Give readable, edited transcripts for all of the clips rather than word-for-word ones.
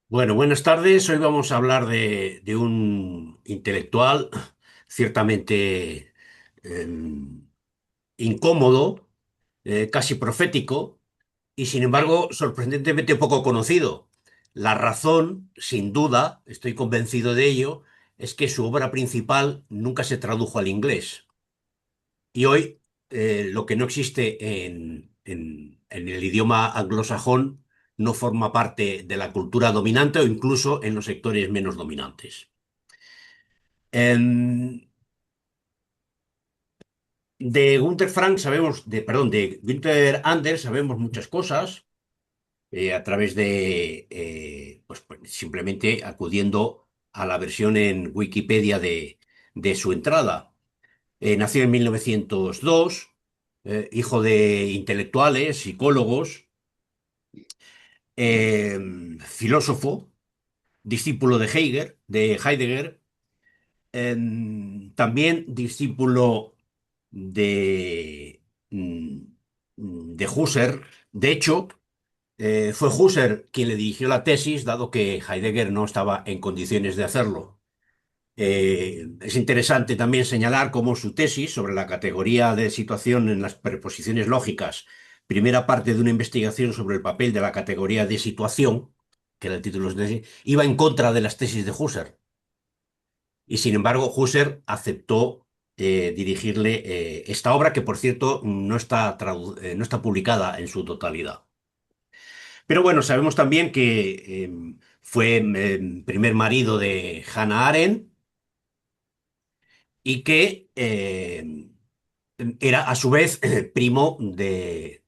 Bueno, buenas tardes. Hoy vamos a hablar de un intelectual ciertamente em, incómodo, casi profético y sin embargo sorprendentemente poco conocido. La razón, sin duda, estoy convencido de ello, es que su obra principal nunca se tradujo al inglés. Y hoy lo que no existe en el idioma anglosajón no forma parte de la cultura dominante o incluso en los sectores menos dominantes. Em, de Gunther Frank sabemos, de Günther Anders sabemos muchas cosas a través de, pues, simplemente acudiendo a la versión en Wikipedia de su entrada. Nació en 1902, hijo de intelectuales, psicólogos, filósofo, discípulo de Heidegger, también discípulo de, mm, de Husserl. De hecho, fue Husserl quien le dirigió la tesis, dado que Heidegger no estaba en condiciones de hacerlo. Es interesante también señalar cómo su tesis sobre la categoría de situación en las preposiciones lógicas, primera parte de una investigación sobre el papel de la categoría de situación, que era el título de su tesis, iba en contra de las tesis de Husserl. Y sin embargo, Husserl aceptó dirigirle esta obra, que por cierto no está publicada en su totalidad. Pero bueno, sabemos también que fue primer marido de Hannah Arendt y que era a su vez primo de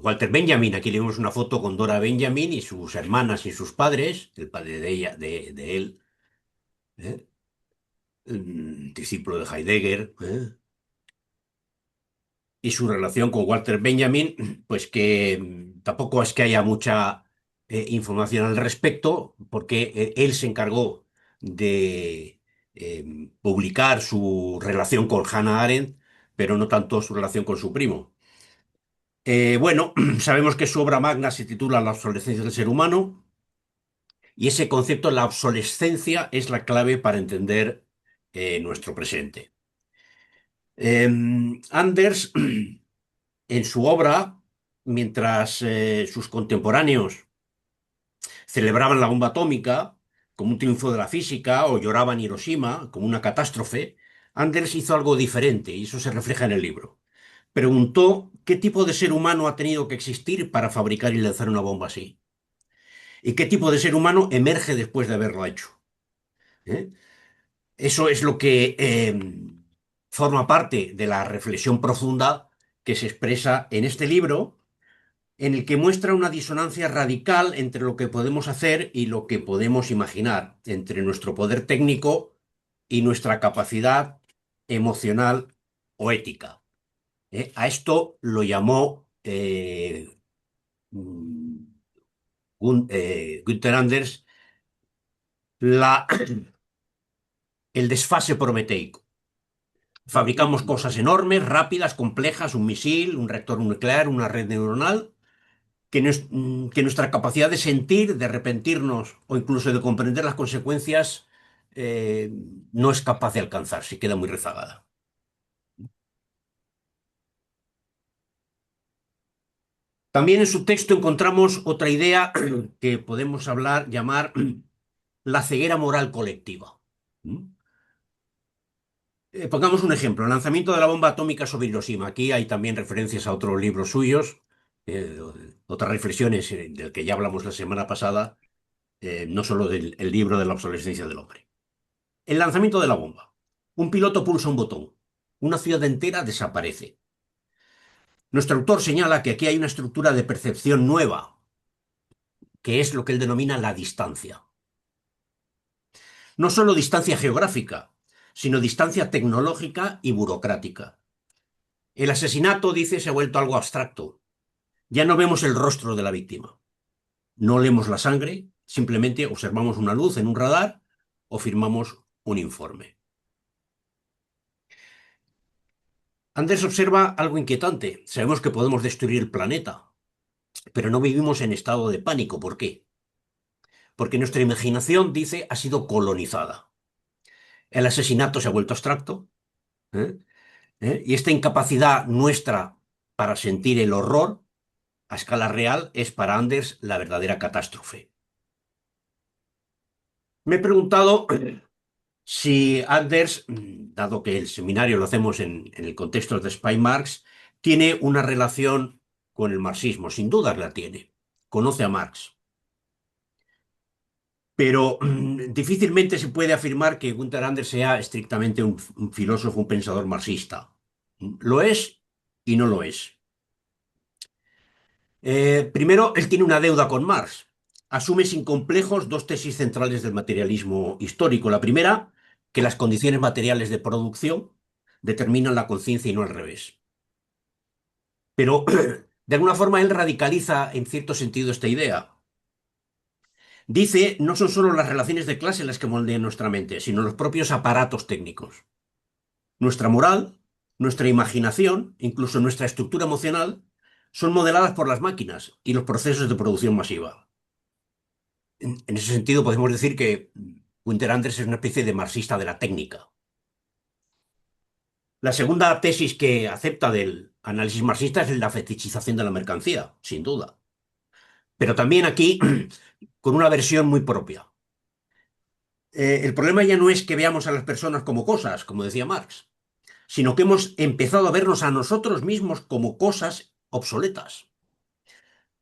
Walter Benjamin. Aquí le vemos una foto con Dora Benjamin y sus hermanas y sus padres, el padre de ella, de él, ¿eh? Discípulo de Heidegger, ¿eh? Y su relación con Walter Benjamin, pues que tampoco es que haya mucha información al respecto, porque él se encargó de publicar su relación con Hannah Arendt, pero no tanto su relación con su primo. Bueno, sabemos que su obra magna se titula La obsolescencia del ser humano, y ese concepto, la obsolescencia, es la clave para entender nuestro presente. Anders, en su obra, mientras sus contemporáneos celebraban la bomba atómica como un triunfo de la física o lloraban Hiroshima como una catástrofe, Anders hizo algo diferente y eso se refleja en el libro. Preguntó qué tipo de ser humano ha tenido que existir para fabricar y lanzar una bomba así. ¿Y qué tipo de ser humano emerge después de haberlo hecho? ¿Eh? Eso es lo que forma parte de la reflexión profunda que se expresa en este libro, en el que muestra una disonancia radical entre lo que podemos hacer y lo que podemos imaginar, entre nuestro poder técnico y nuestra capacidad emocional o ética. A esto lo llamó Günther Anders la, el desfase prometeico. Fabricamos cosas enormes, rápidas, complejas, un misil, un reactor nuclear, una red neuronal, que nuestra capacidad de sentir, de arrepentirnos o incluso de comprender las consecuencias eh, no es capaz de alcanzar, se queda muy rezagada. También en su texto encontramos otra idea que podemos llamar la ceguera moral colectiva. ¿Mm? Pongamos un ejemplo, el lanzamiento de la bomba atómica sobre Hiroshima. Aquí hay también referencias a otros libros suyos, eh, otras reflexiones del que ya hablamos la semana pasada, no solo del el libro de la obsolescencia del hombre. El lanzamiento de la bomba. Un piloto pulsa un botón. Una ciudad entera desaparece. Nuestro autor señala que aquí hay una estructura de percepción nueva, que es lo que él denomina la distancia. No solo distancia geográfica, sino distancia tecnológica y burocrática. El asesinato, dice, se ha vuelto algo abstracto. Ya no vemos el rostro de la víctima. No leemos la sangre, simplemente observamos una luz en un radar o firmamos un informe. Anders observa algo inquietante. Sabemos que podemos destruir el planeta, pero no vivimos en estado de pánico. ¿Por qué? porque nuestra imaginación, dice, ha sido colonizada. El asesinato se ha vuelto abstracto, ¿eh? Y esta incapacidad nuestra para sentir el horror a escala real es para Anders la verdadera catástrofe. Me he preguntado si Anders, dado que el seminario lo hacemos en el contexto de Spy Marx, tiene una relación con el marxismo. Sin duda la tiene. Conoce a Marx. Pero difícilmente se puede afirmar que Günther Anders sea estrictamente un filósofo, un pensador marxista. Lo es y no lo es. Primero, él tiene una deuda con Marx. Asume sin complejos dos tesis centrales del materialismo histórico. La primera, que las condiciones materiales de producción determinan la conciencia y no al revés. Pero, de alguna forma, él radicaliza en cierto sentido esta idea. Dice, no son solo las relaciones de clase las que moldean nuestra mente, sino los propios aparatos técnicos. Nuestra moral, nuestra imaginación, incluso nuestra estructura emocional, son modeladas por las máquinas y los procesos de producción masiva. En ese sentido, podemos decir que Günther Anders es una especie de marxista de la técnica. La segunda tesis que acepta del análisis marxista es la fetichización de la mercancía, sin duda. Pero también aquí con una versión muy propia. El problema ya no es que veamos a las personas como cosas, como decía Marx, sino que hemos empezado a vernos a nosotros mismos como cosas obsoletas.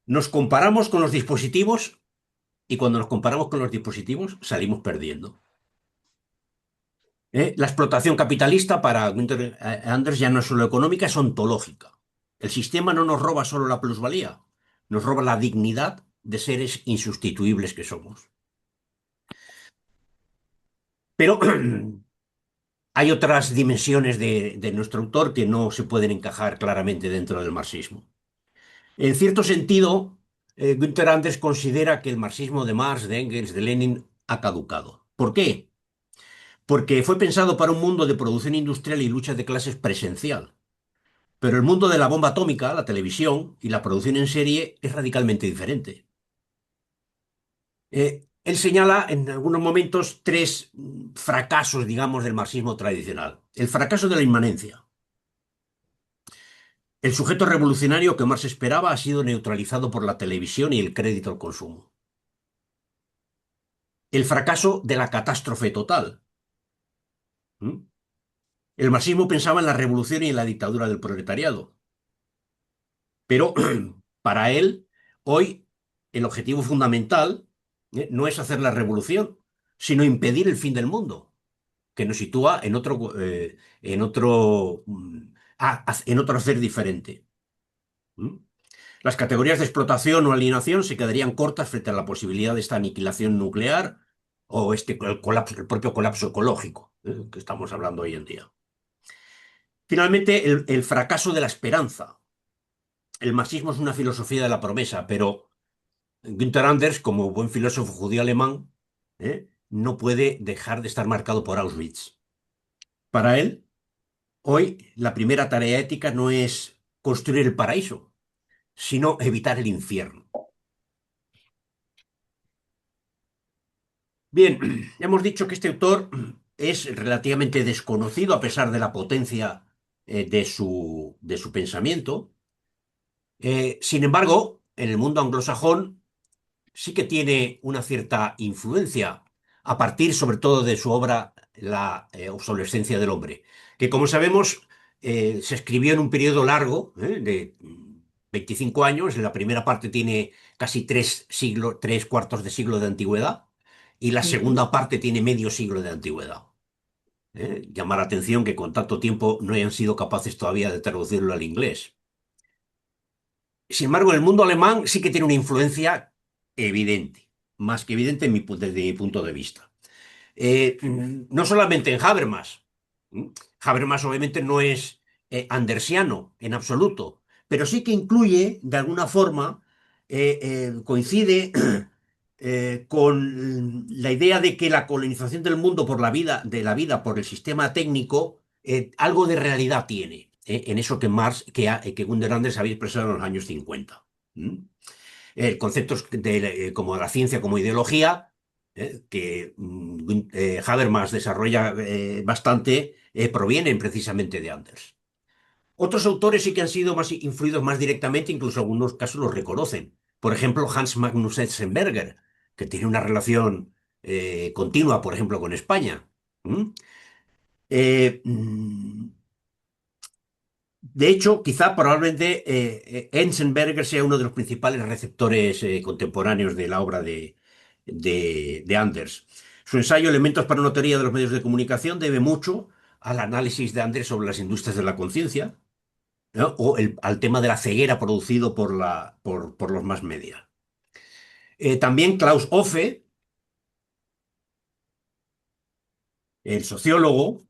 Nos comparamos con los dispositivos y cuando nos comparamos con los dispositivos salimos perdiendo. La explotación capitalista para Günther Anders ya no es solo económica, es ontológica. El sistema no nos roba solo la plusvalía, nos roba la dignidad de seres insustituibles que somos. Pero hay otras dimensiones de nuestro autor que no se pueden encajar claramente dentro del marxismo. En cierto sentido, Günther Anders considera que el marxismo de Marx, de Engels, de Lenin ha caducado. ¿Por qué? Porque fue pensado para un mundo de producción industrial y lucha de clases presencial. Pero el mundo de la bomba atómica, la televisión y la producción en serie es radicalmente diferente. Él señala en algunos momentos tres fracasos, digamos, del marxismo tradicional. El fracaso de la inmanencia. El sujeto revolucionario que Marx esperaba ha sido neutralizado por la televisión y el crédito al consumo. El fracaso de la catástrofe total. ¿Mm? El marxismo pensaba en la revolución y en la dictadura del proletariado. Pero para él, hoy, el objetivo fundamental no es hacer la revolución, sino impedir el fin del mundo, que nos sitúa en otro hacer diferente. ¿Mm? Las categorías de explotación o alienación se quedarían cortas frente a la posibilidad de esta aniquilación nuclear o el propio colapso ecológico, que estamos hablando hoy en día. Finalmente, el fracaso de la esperanza. El marxismo es una filosofía de la promesa, pero Günther Anders, como buen filósofo judío alemán, no puede dejar de estar marcado por Auschwitz. Para él, hoy la primera tarea ética no es construir el paraíso, sino evitar el infierno. Bien, hemos dicho que este autor es relativamente desconocido a pesar de la potencia de su pensamiento. Sin embargo, en el mundo anglosajón sí que tiene una cierta influencia a partir sobre todo de su obra La obsolescencia del hombre, que como sabemos se escribió en un periodo largo de 25 años. La primera parte tiene casi 3 siglos, 3 cuartos de siglo de antigüedad y la Ujú. segunda parte tiene medio siglo de antigüedad. Llama la atención que con tanto tiempo no hayan sido capaces todavía de traducirlo al inglés. Sin embargo, en el mundo alemán sí que tiene una influencia evidente, más que evidente desde mi punto de vista. No solamente en Habermas. ¿Mm? Habermas obviamente no es andersiano en absoluto, pero sí que incluye, de alguna forma, coincide con la idea de que la colonización del mundo por de la vida por el sistema técnico, algo de realidad tiene, en eso que Marx, que Günther Anders había expresado en los años 50. ¿Mm? conceptos como la ciencia como ideología, que Habermas desarrolla bastante, provienen precisamente de Anders. Otros autores sí que han sido más influidos más directamente, incluso en algunos casos los reconocen. Por ejemplo, Hans Magnus Enzensberger, que tiene una relación continua, por ejemplo, con España. ¿Mm? Eh, mm, de hecho, quizá probablemente Enzensberger sea uno de los principales receptores contemporáneos de la obra de Anders. Su ensayo Elementos para una teoría de los medios de comunicación debe mucho al análisis de Anders sobre las industrias de la conciencia, ¿no? O al tema de la ceguera producido por los más media. También Klaus Hoffe, el sociólogo,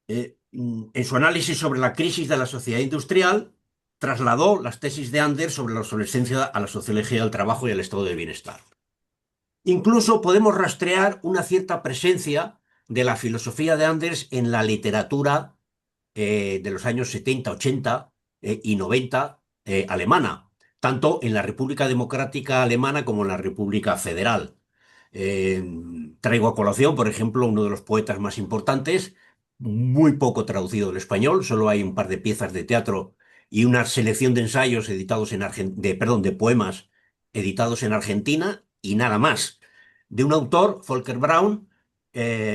en su análisis sobre la crisis de la sociedad industrial, trasladó las tesis de Anders sobre la obsolescencia a la sociología del trabajo y al estado de bienestar. Incluso podemos rastrear una cierta presencia de la filosofía de Anders en la literatura de los años 70, 80 y 90 alemana, tanto en la República Democrática Alemana como en la República Federal. Eh, Traigo a colación, por ejemplo, uno de los poetas más importantes, muy poco traducido al español, solo hay un par de piezas de teatro y una selección de ensayos editados perdón, de poemas editados en Argentina y nada más. De un autor, Volker Braun,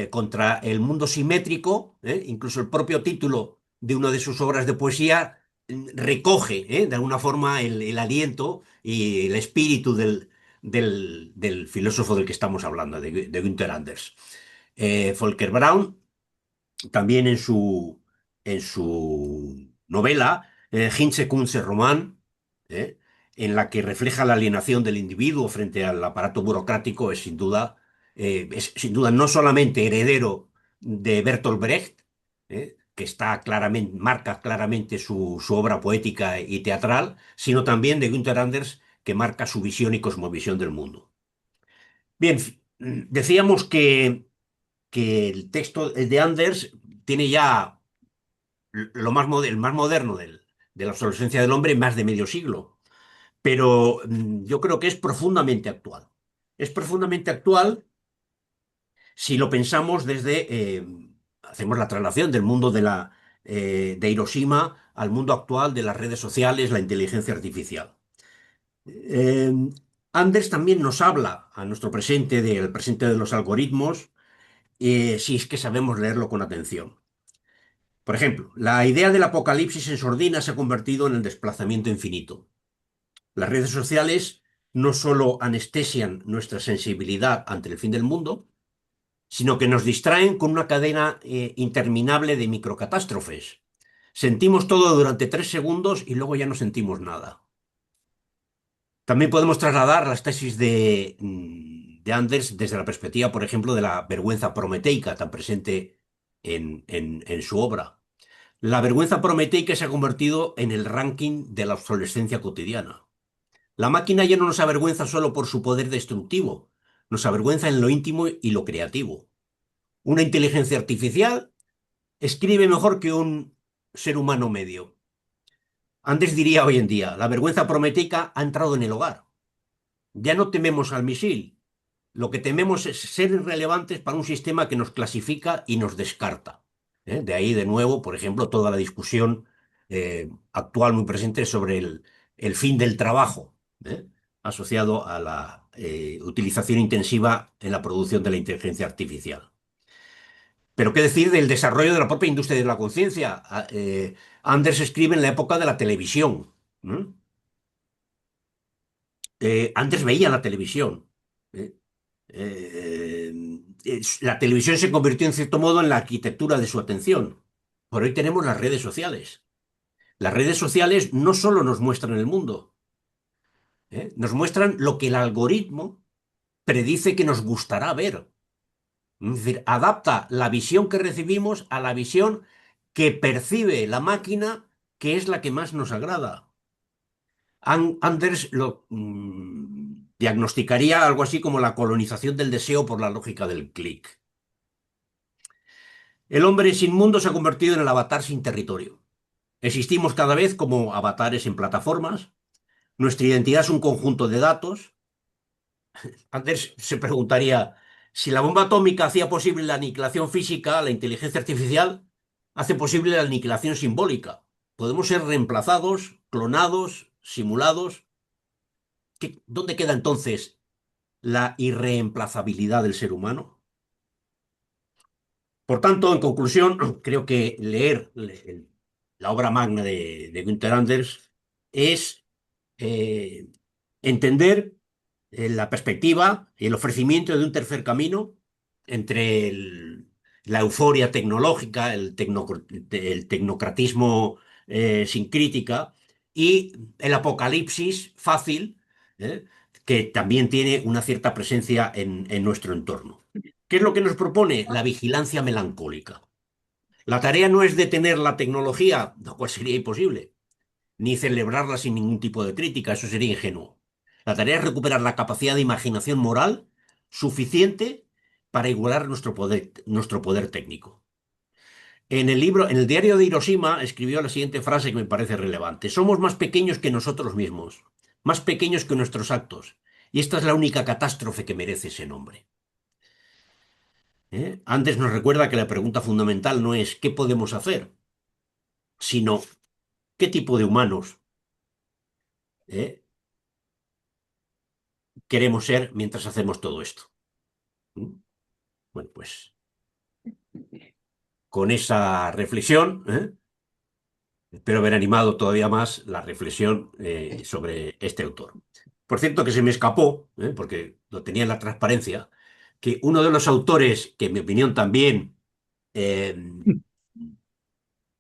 contra el mundo simétrico, incluso el propio título de una de sus obras de poesía recoge, de alguna forma el aliento y el espíritu del filósofo del que estamos hablando, de Günther Anders. Volker Braun, también en su novela, Hinze Kunze Roman, ¿eh? En la que refleja la alienación del individuo frente al aparato burocrático, es sin duda no solamente heredero de Bertolt Brecht, que marca claramente su obra poética y teatral, sino también de Günther Anders, que marca su visión y cosmovisión del mundo. Bien, decíamos que el texto de Anders tiene ya el más moderno de la obsolescencia del hombre, más de medio siglo, pero yo creo que es profundamente actual. Es profundamente actual si lo pensamos hacemos la traslación del mundo de Hiroshima al mundo actual de las redes sociales, la inteligencia artificial. Eh, Anders también nos habla a nuestro presente del presente de los algoritmos, si es que sabemos leerlo con atención. Por ejemplo, la idea del apocalipsis en sordina se ha convertido en el desplazamiento infinito. Las redes sociales no solo anestesian nuestra sensibilidad ante el fin del mundo, sino que nos distraen con una cadena interminable de microcatástrofes. Sentimos todo durante 3 segundos y luego ya no sentimos nada. También podemos trasladar las tesis de Anders desde la perspectiva, por ejemplo, de la vergüenza prometeica tan presente en su obra. La vergüenza prometeica se ha convertido en el ranking de la obsolescencia cotidiana. La máquina ya no nos avergüenza solo por su poder destructivo, nos avergüenza en lo íntimo y lo creativo. Una inteligencia artificial escribe mejor que un ser humano medio. Antes diría hoy en día, la vergüenza prometeica ha entrado en el hogar. Ya no tememos al misil, lo que tememos es ser irrelevantes para un sistema que nos clasifica y nos descarta. De ahí, de nuevo, por ejemplo, toda la discusión actual muy presente sobre el fin del trabajo, ¿eh? Asociado a la utilización intensiva en la producción de la inteligencia artificial. Pero qué decir del desarrollo de la propia industria de la conciencia. Anders escribe en la época de la televisión. ¿No? Antes veía la televisión. ¿eh? La televisión se convirtió en cierto modo en la arquitectura de su atención. Por hoy tenemos las redes sociales. Las redes sociales no solo nos muestran el mundo, nos muestran lo que el algoritmo predice que nos gustará ver. Es decir, adapta la visión que recibimos a la visión que percibe la máquina, que es la que más nos agrada. Anders lo diagnosticaría algo así como la colonización del deseo por la lógica del clic. El hombre sin mundo se ha convertido en el avatar sin territorio. Existimos cada vez como avatares en plataformas, Nuestra identidad es un conjunto de datos. Antes se preguntaría, si la bomba atómica hacía posible la aniquilación física, la inteligencia artificial hace posible la aniquilación simbólica. Podemos ser reemplazados, clonados, simulados. ¿Dónde queda entonces la irreemplazabilidad del ser humano? Por tanto, en conclusión, creo que leer la obra magna de Günther Anders es eh, entender la perspectiva y el ofrecimiento de un tercer camino entre la euforia tecnológica, el tecnocratismo sin crítica y el apocalipsis fácil, ¿eh? Que también tiene una cierta presencia en nuestro entorno. ¿Qué es lo que nos propone? La vigilancia melancólica. La tarea no es detener la tecnología, lo cual sería imposible, ni celebrarla sin ningún tipo de crítica, eso sería ingenuo. La tarea es recuperar la capacidad de imaginación moral suficiente para igualar nuestro poder técnico. En el diario de Hiroshima, escribió la siguiente frase que me parece relevante. Somos más pequeños que nosotros mismos, más pequeños que nuestros actos, y esta es la única catástrofe que merece ese nombre. Antes nos recuerda que la pregunta fundamental no es ¿qué podemos hacer?, sino ¿qué tipo de humanos eh, queremos ser mientras hacemos todo esto? ¿Mm? Bueno, pues con esa reflexión, espero haber animado todavía más la reflexión sobre este autor. Por cierto, que se me escapó, porque lo tenía en la transparencia, que uno de los autores que, en mi opinión, también eh,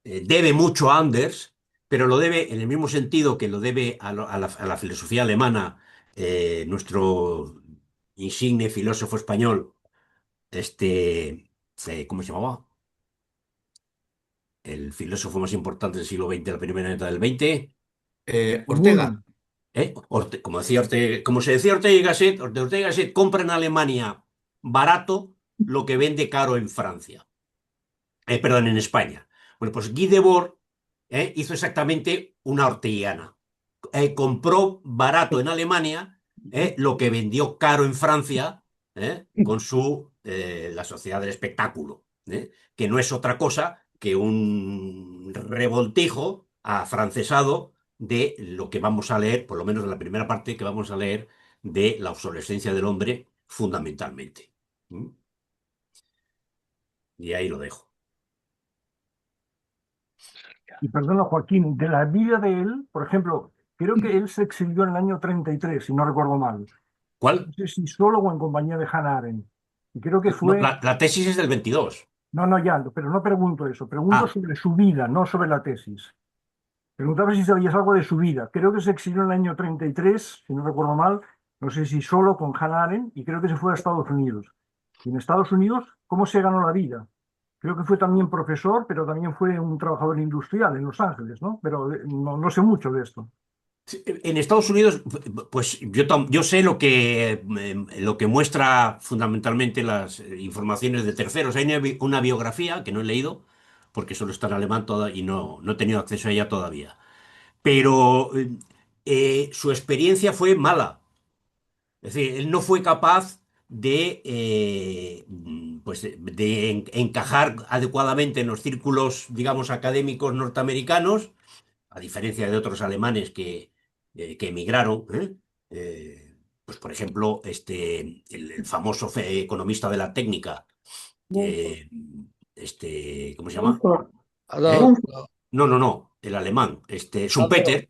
debe mucho a Anders, pero lo debe en el mismo sentido que lo debe a la filosofía alemana, nuestro insigne filósofo español, ¿cómo se llamaba? El filósofo más importante del siglo XX, de la primera mitad del XX, Murman. Ortega. Como se decía Ortega y Gasset, Ortega y Gasset compra en Alemania barato lo que vende caro en Francia. Perdón, en España. Bueno, pues Guy Debord hizo exactamente una orteguiana. Compró barato en Alemania lo que vendió caro en Francia con la sociedad del espectáculo, que no es otra cosa que un revoltijo afrancesado de lo que vamos a leer, por lo menos en la primera parte que vamos a leer, de la obsolescencia del hombre fundamentalmente. ¿Mm? Y ahí lo dejo. Y perdona, Joaquín, de la vida de él, por ejemplo, creo que él se exilió en el año 33 si no recuerdo mal. No ¿Cuál? sé si solo o en compañía de Hannah Arendt. Y creo que No, fue, la tesis es del 22. no, no, ya, pero no pregunto eso, pregunto Ah, sobre su vida, no sobre la tesis. Preguntaba si sabías algo de su vida. Creo que se exilió en el año 33 si no recuerdo mal, no sé si solo con Hannah Arendt, y creo que se fue a Estados Unidos. Y en Estados Unidos, ¿cómo se ganó la vida? Creo que fue también profesor, pero también fue un trabajador industrial en Los Ángeles, ¿no? Pero no, no sé mucho de esto. sí, en Estados Unidos, pues yo sé lo que muestra fundamentalmente las informaciones de terceros. Hay una biografía que no he leído, porque solo está en alemán y no he tenido acceso a ella todavía. Pero su experiencia fue mala. Es decir, él no fue capaz de encajar adecuadamente en los círculos, digamos, académicos norteamericanos, a diferencia de otros alemanes que emigraron. Pues, por ejemplo, el famoso economista de la técnica, eh, ¿cómo se llama? ¿Eh? Adolf, No, no, no, el alemán, Adolf. Schumpeter,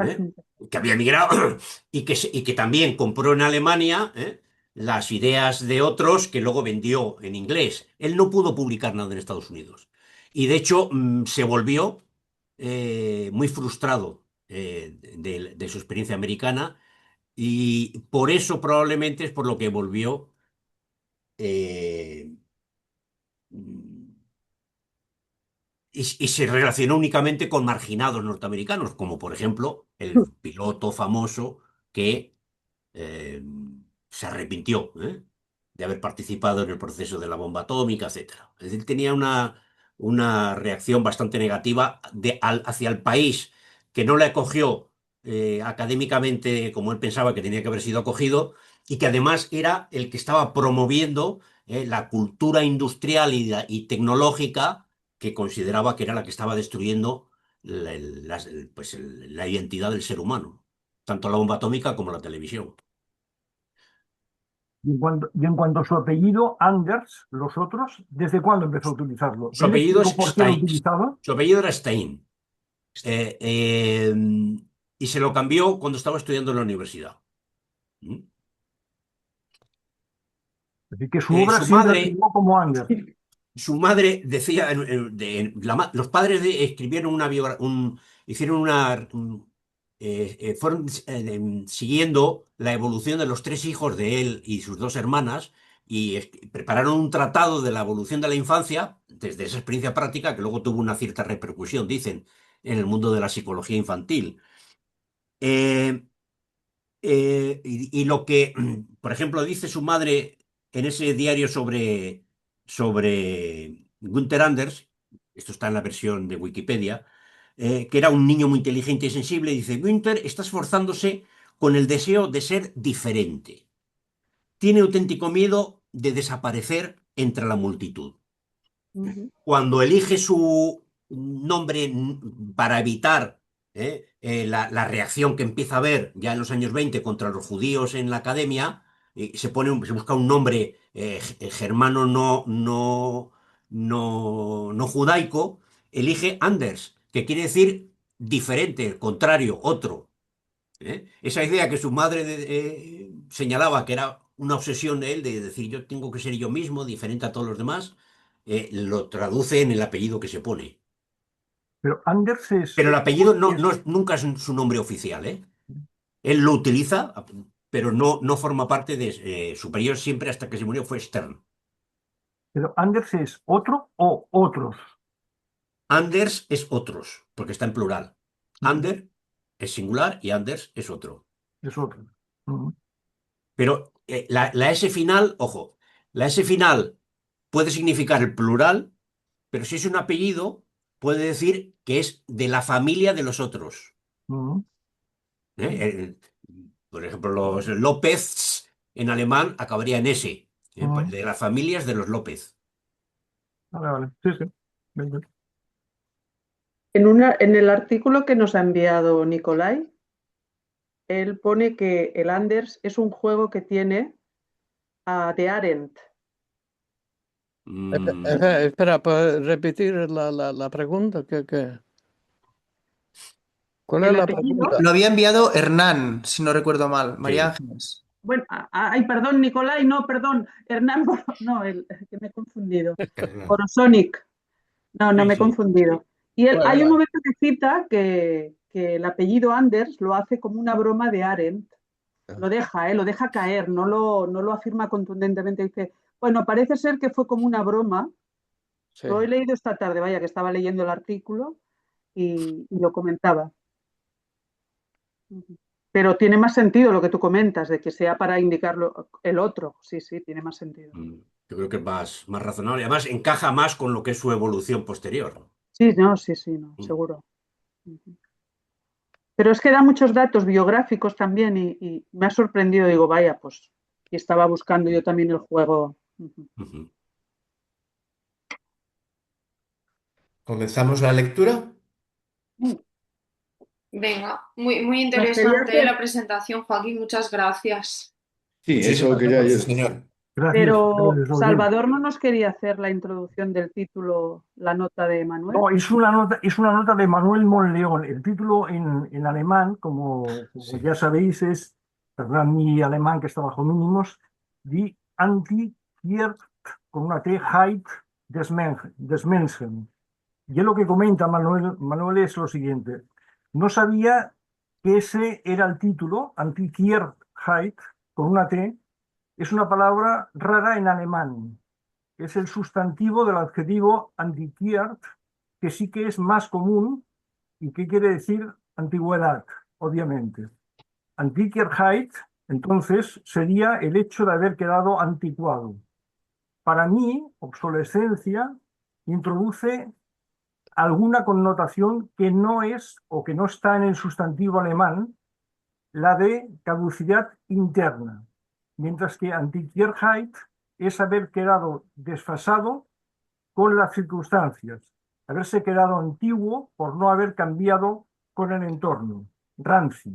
¿eh? Que había emigrado y que también compró en Alemania las ideas de otros que luego vendió en inglés. Él no pudo publicar nada en Estados Unidos. Y de hecho se volvió muy frustrado de su experiencia americana y por eso probablemente es por lo que volvió eh, y se relacionó únicamente con marginados norteamericanos, como por ejemplo el piloto famoso que eh, se arrepintió de haber participado en el proceso de la bomba atómica, etcétera. Es decir, tenía una reacción bastante negativa hacia el país que no le acogió académicamente como él pensaba que tenía que haber sido acogido, y que además era el que estaba promoviendo la cultura industrial y tecnológica que consideraba que era la que estaba destruyendo la identidad del ser humano, tanto la bomba atómica como la televisión. Y en cuanto a su apellido, Anders, los otros, ¿desde cuándo empezó a utilizarlo? Su ¿Él apellido explicó es por qué lo Stein. utilizaba? Su apellido era Stein. Eh, eh, y se lo cambió cuando estaba estudiando en la universidad. ¿Mm? Es decir, que su obra Su siempre madre, firmó como Anders. su madre decía, los padres escribieron hicieron fueron siguiendo la evolución de los tres hijos de él y sus dos hermanas, y prepararon un tratado de la evolución de la infancia desde esa experiencia práctica que luego tuvo una cierta repercusión, dicen, en el mundo de la psicología infantil. Eh, y lo que, por ejemplo, dice su madre en ese diario sobre Gunther Anders, esto está en la versión de Wikipedia, que era un niño muy inteligente y sensible, dice, Günther está esforzándose con el deseo de ser diferente. Tiene auténtico miedo de desaparecer entre la multitud. Ujú. Cuando elige su nombre para evitar la reacción que empieza a haber ya en los años 20 contra los judíos en la academia, se busca un nombre germano no judaico, elige Anders, que quiere decir diferente, contrario, otro. Esa idea que su madre señalaba que era una obsesión de él, de decir yo tengo que ser yo mismo, diferente a todos los demás, lo traduce en el apellido que se pone. Pero Anders Pero el apellido es, nunca es su nombre oficial, ¿eh? Él lo utiliza, pero no forma parte de superior siempre hasta que se murió fue Stern. pero Anders es otro o otros. Anders es otros, porque está en plural. Ujú. Ander es singular y Anders es otro. Es otro. Ujú. Pero la S final, ojo, la S final puede significar el plural, pero si es un apellido, puede decir que es de la familia de los otros. Ujú. ¿Eh? Por ejemplo, los López en alemán acabaría en S, Ujú. de las familias de los López. Vale, vale. Sí, sí. Bien, bien. En el artículo que nos ha enviado Nicolai, él pone que el Anders es un juego que tiene a The Arendt. Mm, Espera, ¿puedes repetir la pregunta? ¿Cuál es El la apellido, pregunta? Lo había enviado Hernán, si no recuerdo mal, María sí. Ángeles. bueno, ay, perdón, Nicolai, no, perdón, Hernán, no, que me he confundido. Borosonic, no, Sí, me he sí. confundido. Y él, Vale, hay un vale. momento que cita que el apellido Anders lo hace como una broma de Arendt. Lo deja caer, no lo afirma contundentemente. Dice, bueno, parece ser que fue como una broma. Sí. Lo he leído esta tarde, vaya, que estaba leyendo el artículo y lo comentaba. Pero tiene más sentido lo que tú comentas, de que sea para indicarlo el otro. Sí, sí, tiene más sentido. Yo creo que es más razonable. Además, encaja más con lo que es su evolución posterior. Sí, no, sí, sí, no, Mm, seguro. Pero es que da muchos datos biográficos también y me ha sorprendido. Digo, vaya, pues, y estaba buscando yo también el juego. ujú. ¿Comenzamos la lectura? Venga, muy Nos quería interesante hacer, la presentación, Joaquín, muchas gracias. Sí, eso Muchísimas quería yo. gracias, señor. Gracias, pero gracias, audiencia. Salvador no nos quería hacer la introducción del título, la nota de Manuel. No, es una nota de Manuel Monleón. El título en alemán, como Sí. ya sabéis, es, perdón, mi alemán que está bajo mínimos, Die Anti-Tierheit con una T, Heit des Menschen. Y él lo que comenta Manuel es lo siguiente. No sabía que ese era el título, Anti-Tierheit, con una T, es una palabra rara en alemán. Es el sustantivo del adjetivo antiquiert, que sí que es más común y que quiere decir antigüedad, obviamente. Antiquierheit, entonces, sería el hecho de haber quedado anticuado. Para mí, obsolescencia introduce alguna connotación que no es o que no está en el sustantivo alemán, la de caducidad interna, mientras que Antiquierheit es haber quedado desfasado con las circunstancias, haberse quedado antiguo por no haber cambiado con el entorno, rancio,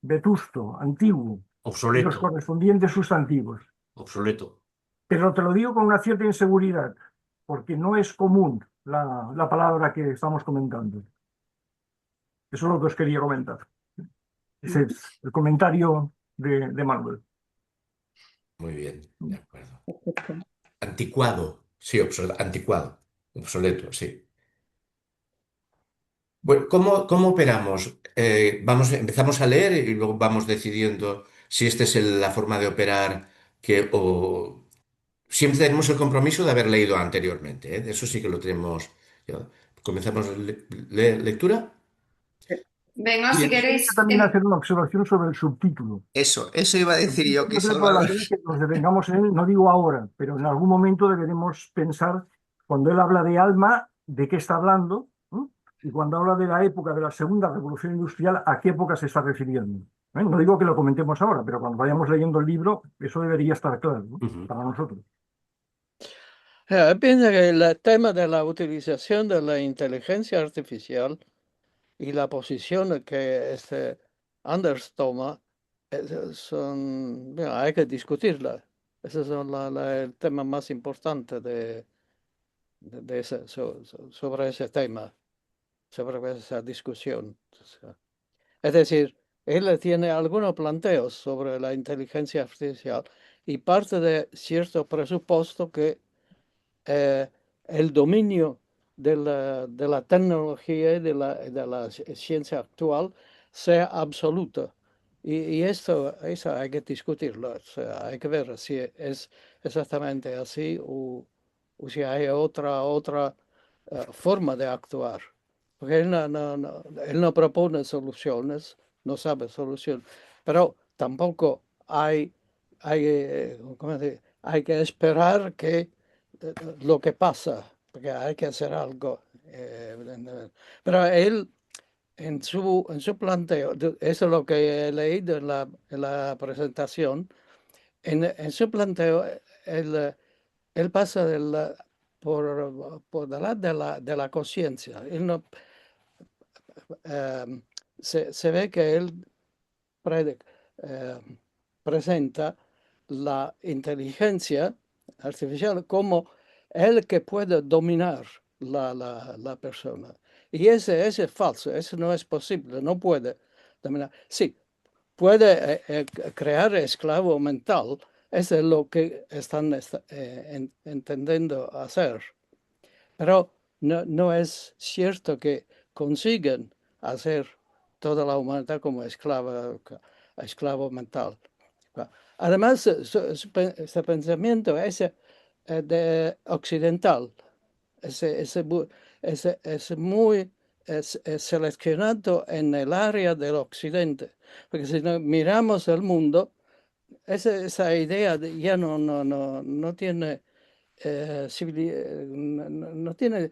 vetusto, antiguo, y los Obsoleto, correspondientes sustantivos. obsoleto. Pero te lo digo con una cierta inseguridad, porque no es común la palabra que estamos comentando. Eso es lo que os quería comentar. Ese es el comentario de Manuel. Muy bien, de acuerdo. Perfecto. Anticuado, sí, anticuado, obsoleto, sí. Bueno, ¿cómo operamos? Empezamos a leer y luego vamos decidiendo si esta es la forma de operar o siempre tenemos el compromiso de haber leído anteriormente, ¿eh? Eso sí que lo tenemos. Ya. ¿Comenzamos lectura? Venga, Y si eso quería queréis, también hacer una observación sobre el subtítulo. Eso iba a El decir yo, que subtítulo creo que vale la Salvador. pena que nos detengamos en él, no digo ahora, pero en algún momento deberemos pensar, cuando él habla de alma, de qué está hablando, ¿no? Y cuando habla de la época de la segunda revolución industrial, a qué época se está refiriendo. No digo que lo comentemos ahora, pero cuando vayamos leyendo el libro, eso debería estar claro, ¿no? Ujú. Para nosotros. Pienso que el tema de la utilización de la inteligencia artificial y la posición que Anders toma hay que discutirla. Ese es el tema más importante sobre ese tema, sobre esa discusión. Es decir, él tiene algunos planteos sobre la inteligencia artificial y parte de cierto presupuesto que eh, el dominio de la tecnología y de la ciencia actual sea absoluto. Y eso hay que discutirlo. O sea, hay que ver si es exactamente así o si hay otra forma de actuar. Porque él no propone soluciones, no sabe soluciones, pero tampoco ¿cómo decir? Hay que esperar que lo que pasa, porque hay que hacer algo, evidentemente. Pero él, en su planteo, eso es lo que he leído en la presentación, en su planteo, él pasa por delante de la conciencia. Él no, se ve que él prede- eh, presenta la inteligencia artificial como el que puede dominar la persona. Y ese es falso, eso no es posible, no puede dominar. Sí, puede crear esclavo mental, eso es lo que están entendiendo hacer. Pero no es cierto que consiguen hacer toda la humanidad como esclavo mental. Además, ese pensamiento es occidental, es muy seleccionado en el área del occidente. Porque si miramos el mundo, esa idea ya no tiene no tiene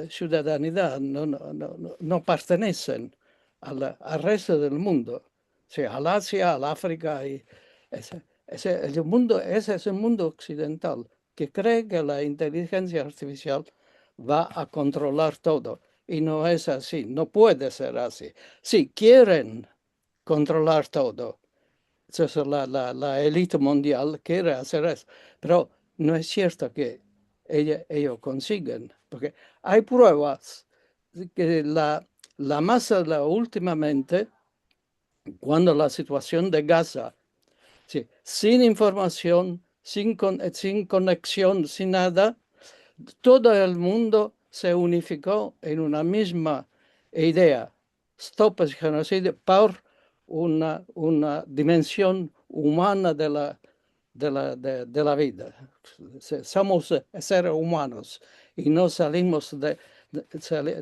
ciudadanía, no pertenecen al resto del mundo, o sea, al Asia, al África. Y ese es el mundo occidental que cree que la inteligencia artificial va a controlar todo. Y no es así, no puede ser así. Si quieren controlar todo, entonces la élite mundial quiere hacer eso, pero no es cierto que ellos consiguen, porque hay pruebas de que la masa últimamente, cuando la situación de Gaza, sí, sin información, sin conexión, sin nada, todo el mundo se unificó en una misma idea: stop el genocidio por una dimensión humana de la vida. Somos seres humanos y no salimos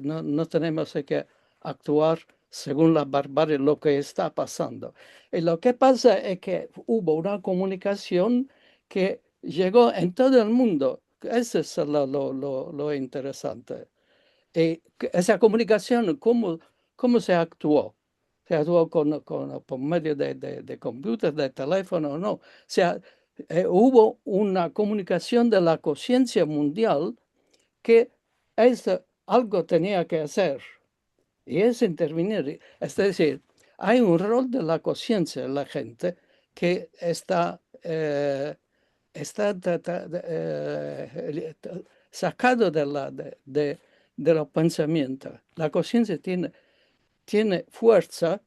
no tenemos que actuar según la barbarie, lo que está pasando. Y lo que pasa es que hubo una comunicación que llegó en todo el mundo. Eso es lo interesante. esa comunicación, ¿cómo se actuó? ¿Se actuó por medio de computers, de teléfono o no? O sea, hubo una comunicación de la conciencia mundial que algo tenía que hacer, y es intervenir. Es decir, hay un rol de la conciencia en la gente que está sacado de los pensamientos. La conciencia tiene fuerza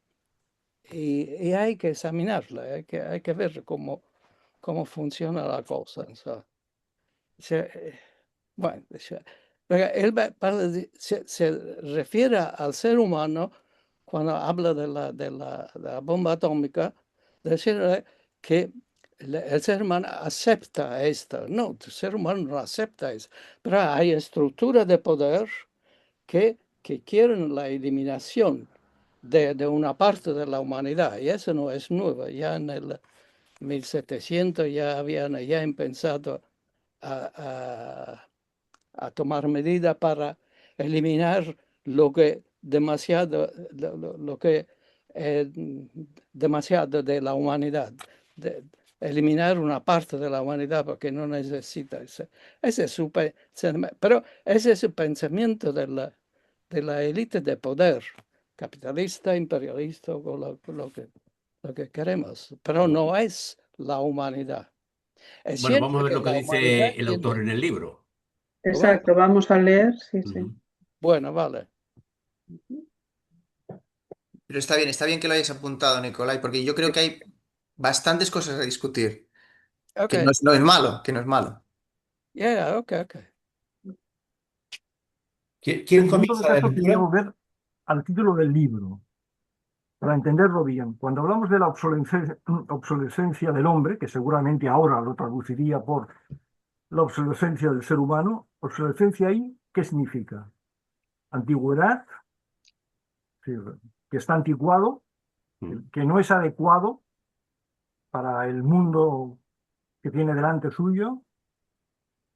y hay que examinarla, hay que ver cómo funciona la cosa. Bueno, él se refiere al ser humano cuando habla de la bomba atómica, decir que el ser humano acepta esto. No, el ser humano no acepta eso. Pero hay estructuras de poder que quieren la eliminación de una parte de la humanidad. Y eso no es nuevo. Ya en el 1700 ya habían empezado a tomar medidas para eliminar lo que demasiado de la humanidad, eliminar una parte de la humanidad porque no necesita ese es su pero ese es el pensamiento de la élite de poder capitalista, imperialista, o lo que queremos, pero no es la humanidad. Es Bueno, cierto vamos a ver que lo que la humanidad dice el autor en el libro. Bueno, Exacto, vamos a leer, sí, sí. Ujú. bueno, vale. Pero está bien que lo hayas apuntado, Nicolai, porque yo creo que hay bastantes cosas a discutir. Que Ok, no es malo, que no es malo. yeah, ok. ¿Quién Yo en todo comienza la caso quería lectura? volver al título del libro, para entenderlo bien. Cuando hablamos de la obsolescencia del hombre, que seguramente ahora lo traduciría por la obsolescencia del ser humano, obsolescencia ahí, ¿qué significa? Antigüedad, es decir, que está anticuado, Mm. que no es adecuado para el mundo que tiene delante suyo,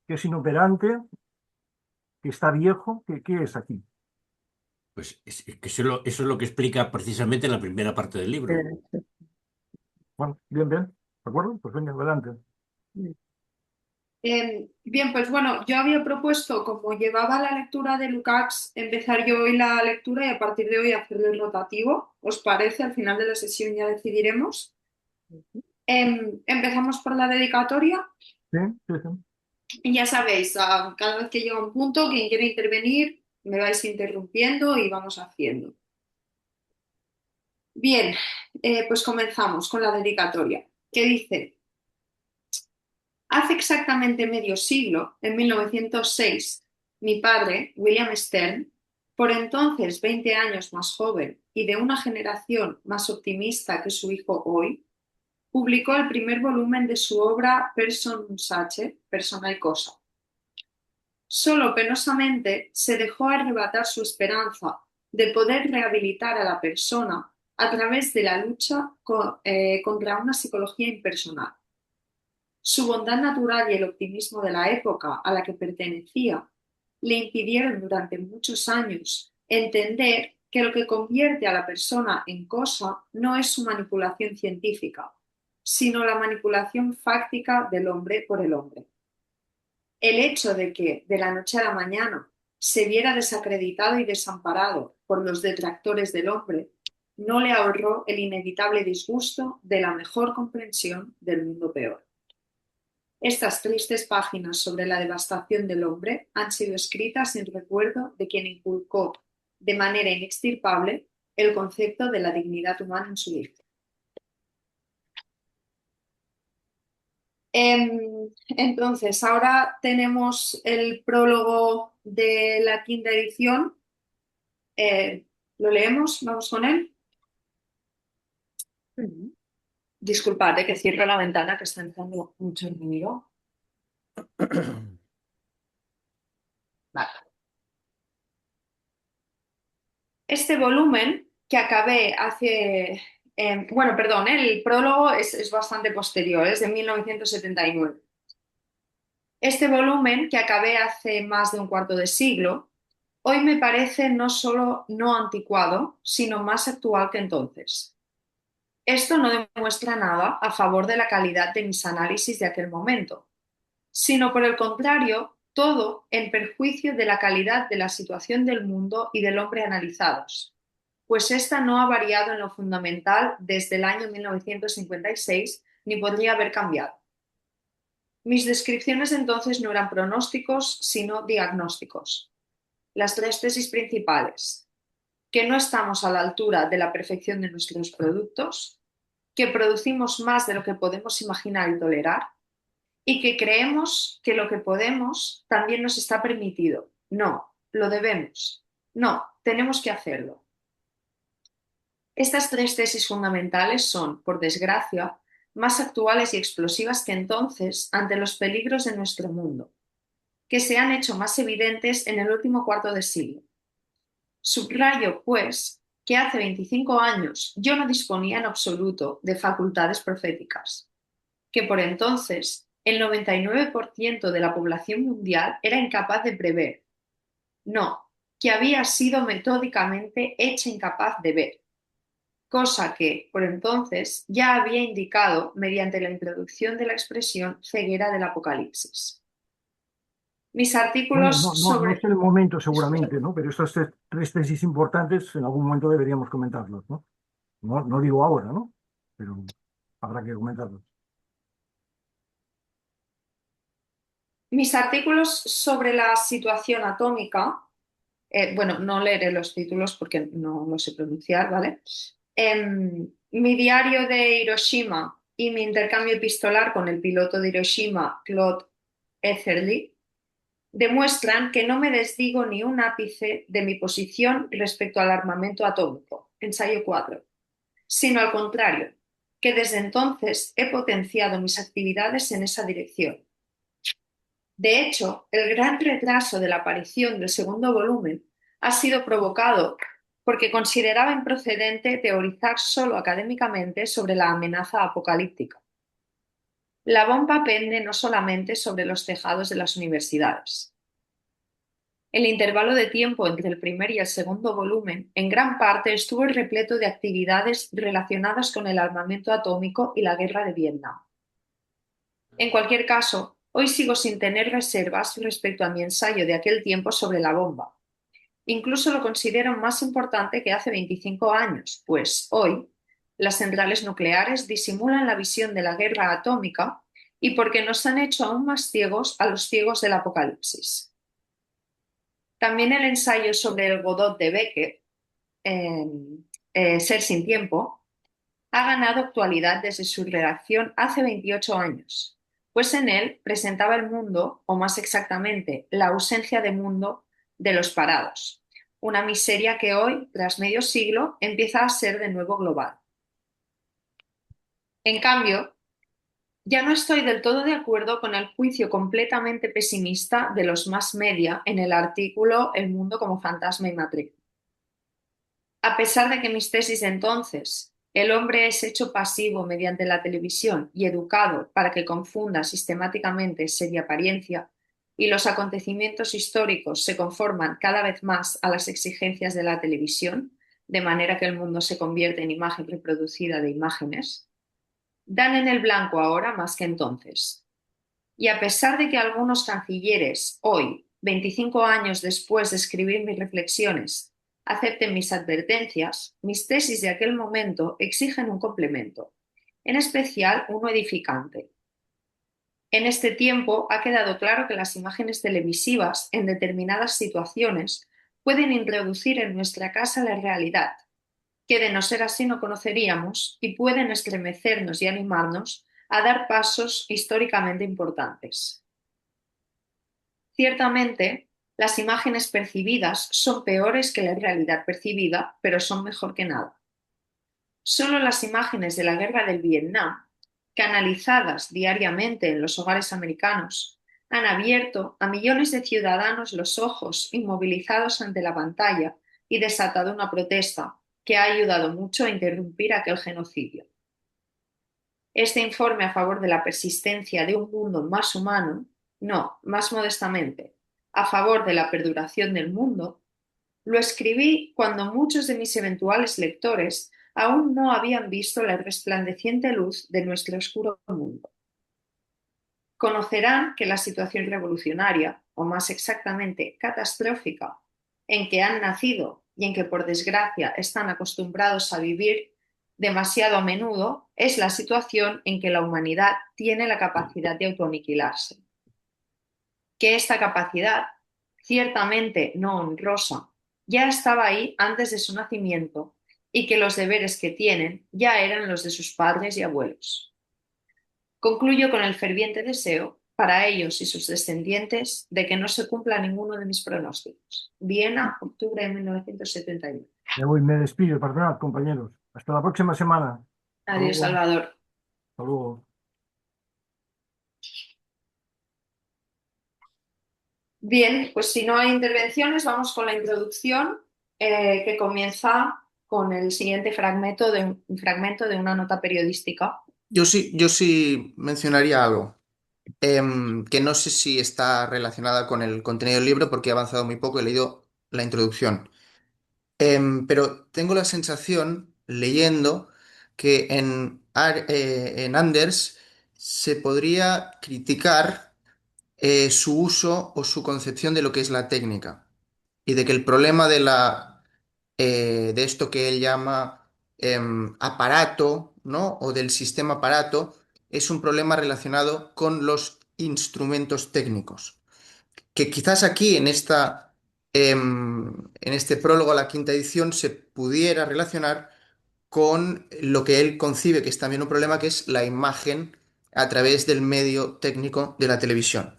que es inoperante, que está viejo, ¿qué es aquí? Pues es que eso es lo que explica precisamente en la primera parte del libro. Bueno, bien, bien, ¿de acuerdo? Pues venga, adelante. Bien, pues bueno, yo había propuesto, como llevaba la lectura de Lukács, empezar yo hoy la lectura y a partir de hoy hacerlo el rotativo. ¿Os parece? Al final de la sesión ya decidiremos. Empezamos por la dedicatoria. Sí, sí, sí. Y ya sabéis, cada vez que llega un punto, quien quiera intervenir, me vais interrumpiendo y vamos haciendo. Bien, pues comenzamos con la dedicatoria, que dice: hace exactamente medio siglo, en 1906, mi padre, William Stern, por entonces 20 años más joven y de una generación más optimista que su hijo hoy, publicó el primer volumen de su obra Person und Sache, Persona y Cosa. Solo penosamente se dejó arrebatar su esperanza de poder rehabilitar a la persona a través de la lucha contra una psicología impersonal. Su bondad natural y el optimismo de la época a la que pertenecía le impidieron durante muchos años entender que lo que convierte a la persona en cosa no es su manipulación científica, sino la manipulación fáctica del hombre por el hombre. El hecho de que, de la noche a la mañana, se viera desacreditado y desamparado por los detractores del hombre, no le ahorró el inevitable disgusto de la mejor comprensión del mundo peor. Estas tristes páginas sobre la devastación del hombre han sido escritas en recuerdo de quien inculcó de manera inextirpable el concepto de la dignidad humana en su hijo. Entonces, ahora tenemos el prólogo de la quinta edición. ¿Lo leemos? ¿Vamos con él? Disculpad, que cierro la ventana que está entrando mucho ruido. Vale. Este volumen que acabé hace... bueno, perdón, el prólogo es bastante posterior, es de 1979. Este volumen que acabé hace más de un cuarto de siglo hoy me parece no solo no anticuado, sino más actual que entonces. Esto no demuestra nada a favor de la calidad de mis análisis de aquel momento, sino por el contrario, todo en perjuicio de la calidad de la situación del mundo y del hombre analizados, pues esta no ha variado en lo fundamental desde el año 1956 ni podría haber cambiado. Mis descripciones entonces no eran pronósticos, sino diagnósticos. Las tres tesis principales: que no estamos a la altura de la perfección de nuestros productos, que producimos más de lo que podemos imaginar y tolerar, y que creemos que lo que podemos también nos está permitido. No, lo debemos. No, tenemos que hacerlo. Estas tres tesis fundamentales son, por desgracia, más actuales y explosivas que entonces ante los peligros de nuestro mundo, que se han hecho más evidentes en el último cuarto de siglo. Subrayo, pues, que hace 25 años yo no disponía en absoluto de facultades proféticas, que por entonces el 99% de la población mundial era incapaz de prever. No, que había sido metódicamente hecha incapaz de ver, cosa que, por entonces, ya había indicado mediante la introducción de la expresión ceguera del Apocalipsis. Mis Bueno, artículos no es sobre... el momento seguramente, ¿no? Pero estas tres tesis importantes en algún momento deberíamos comentarlos, ¿no? No digo ahora, ¿no? Pero habrá que comentarlos. Mis artículos sobre la situación atómica, bueno, no leeré los títulos porque no los sé pronunciar, ¿vale? Mi diario de Hiroshima y mi intercambio epistolar con el piloto de Hiroshima, Claude Etherly, demuestran que no me desdigo ni un ápice de mi posición respecto al armamento atómico, ensayo 4, sino al contrario, que desde entonces he potenciado mis actividades en esa dirección. De hecho, el gran retraso de la aparición del segundo volumen ha sido provocado porque consideraba improcedente teorizar solo académicamente sobre la amenaza apocalíptica. La bomba pende no solamente sobre los tejados de las universidades. El intervalo de tiempo entre el primer y el segundo volumen en gran parte estuvo repleto de actividades relacionadas con el armamento atómico y la guerra de Vietnam. En cualquier caso, hoy sigo sin tener reservas respecto a mi ensayo de aquel tiempo sobre la bomba. Incluso lo considero más importante que hace 25 años, pues hoy las centrales nucleares disimulan la visión de la guerra atómica y porque nos han hecho aún más ciegos a los ciegos del apocalipsis. También el ensayo sobre el Godot de Becker, Ser sin tiempo, ha ganado actualidad desde su redacción hace 28 años, pues en él presentaba el mundo, o más exactamente, la ausencia de mundo de los parados, una miseria que hoy, tras medio siglo, empieza a ser de nuevo global. En cambio, ya no estoy del todo de acuerdo con el juicio completamente pesimista de los mass media en el artículo El mundo como fantasma y matriz. A pesar de que mis tesis de entonces, el hombre es hecho pasivo mediante la televisión y educado para que confunda sistemáticamente ser y apariencia, y los acontecimientos históricos se conforman cada vez más a las exigencias de la televisión, de manera que el mundo se convierte en imagen reproducida de imágenes, dan en el blanco ahora más que entonces. Y a pesar de que algunos cancilleres hoy, 25 años después de escribir mis reflexiones, acepten mis advertencias, mis tesis de aquel momento exigen un complemento, en especial uno edificante. En este tiempo ha quedado claro que las imágenes televisivas en determinadas situaciones pueden introducir en nuestra casa la realidad, que de no ser así no conoceríamos, y pueden estremecernos y animarnos a dar pasos históricamente importantes. Ciertamente, las imágenes percibidas son peores que la realidad percibida, pero son mejor que nada. Solo las imágenes de la guerra del Vietnam, canalizadas diariamente en los hogares americanos, han abierto a millones de ciudadanos los ojos inmovilizados ante la pantalla y desatado una protesta que ha ayudado mucho a interrumpir aquel genocidio. Este informe a favor de la persistencia de un mundo más humano, no, más modestamente, a favor de la perduración del mundo, Lo escribí cuando muchos de mis eventuales lectores aún no habían visto la resplandeciente luz de nuestro oscuro mundo. Conocerán que la situación revolucionaria, o más exactamente catastrófica, en que han nacido y en que por desgracia están acostumbrados a vivir demasiado a menudo, es la situación en que la humanidad tiene la capacidad de autoaniquilarse. Que esta capacidad, ciertamente no honrosa, ya estaba ahí antes de su nacimiento y que los deberes que tienen ya eran los de sus padres y abuelos. Concluyo con el ferviente deseo, para ellos y sus descendientes, de que no se cumpla ninguno de mis pronósticos. Viena, octubre de 1971. Me despido, perdonad, compañeros. Hasta la próxima semana. Hasta Adiós, luego. Salvador. Hasta luego. Bien, pues si no hay intervenciones, vamos con la introducción que comienza con el siguiente fragmento un fragmento de una nota periodística. Yo sí mencionaría algo, que no sé si está relacionada con el contenido del libro porque he avanzado muy poco, he leído la introducción. Pero tengo la sensación, leyendo, que en Anders se podría criticar su uso o su concepción de lo que es la técnica y de que el problema de esto que él llama aparato, ¿no? O del sistema aparato, es un problema relacionado con los instrumentos técnicos. Que quizás aquí, en este prólogo a la quinta edición, se pudiera relacionar con lo que él concibe, que es también un problema, que es la imagen a través del medio técnico de la televisión.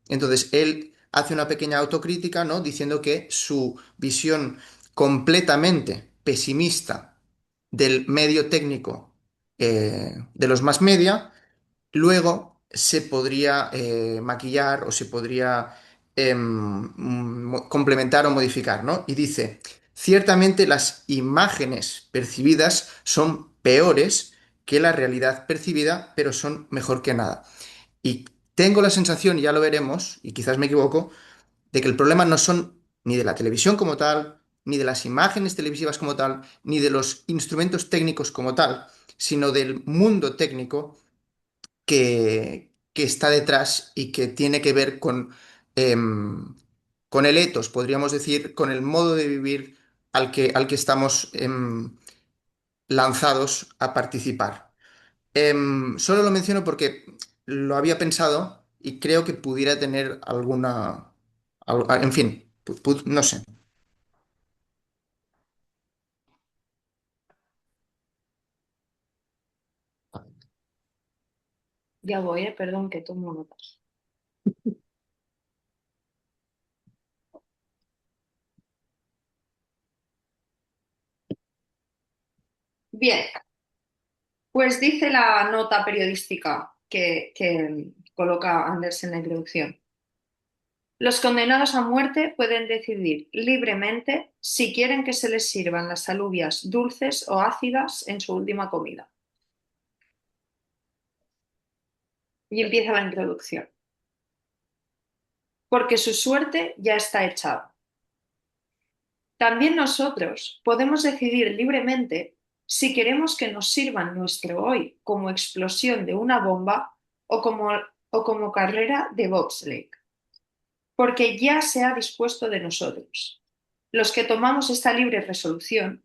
Entonces, él hace una pequeña autocrítica, ¿no? Diciendo que su visión completamente pesimista del medio técnico de los mass media, luego se podría maquillar o se podría complementar o modificar, ¿no? Y dice, ciertamente las imágenes percibidas son peores que la realidad percibida, pero son mejor que nada. Y tengo la sensación, y ya lo veremos, y quizás me equivoco, de que el problema no son ni de la televisión como tal, ni de las imágenes televisivas como tal, ni de los instrumentos técnicos como tal, sino del mundo técnico que está detrás y que tiene que ver con el ethos, podríamos decir, con el modo de vivir al que estamos lanzados a participar. Solo lo menciono porque lo había pensado y creo que pudiera tener en fin, no sé. Ya voy, perdón que tomo notas. Bien, pues dice la nota periodística que coloca Anders en la introducción. Los condenados a muerte pueden decidir libremente si quieren que se les sirvan las alubias dulces o ácidas en su última comida. Y empieza la introducción. Porque su suerte ya está echada. También nosotros podemos decidir libremente si queremos que nos sirvan nuestro hoy como explosión de una bomba o como carrera de bobsleigh, porque ya se ha dispuesto de nosotros, los que tomamos esta libre resolución,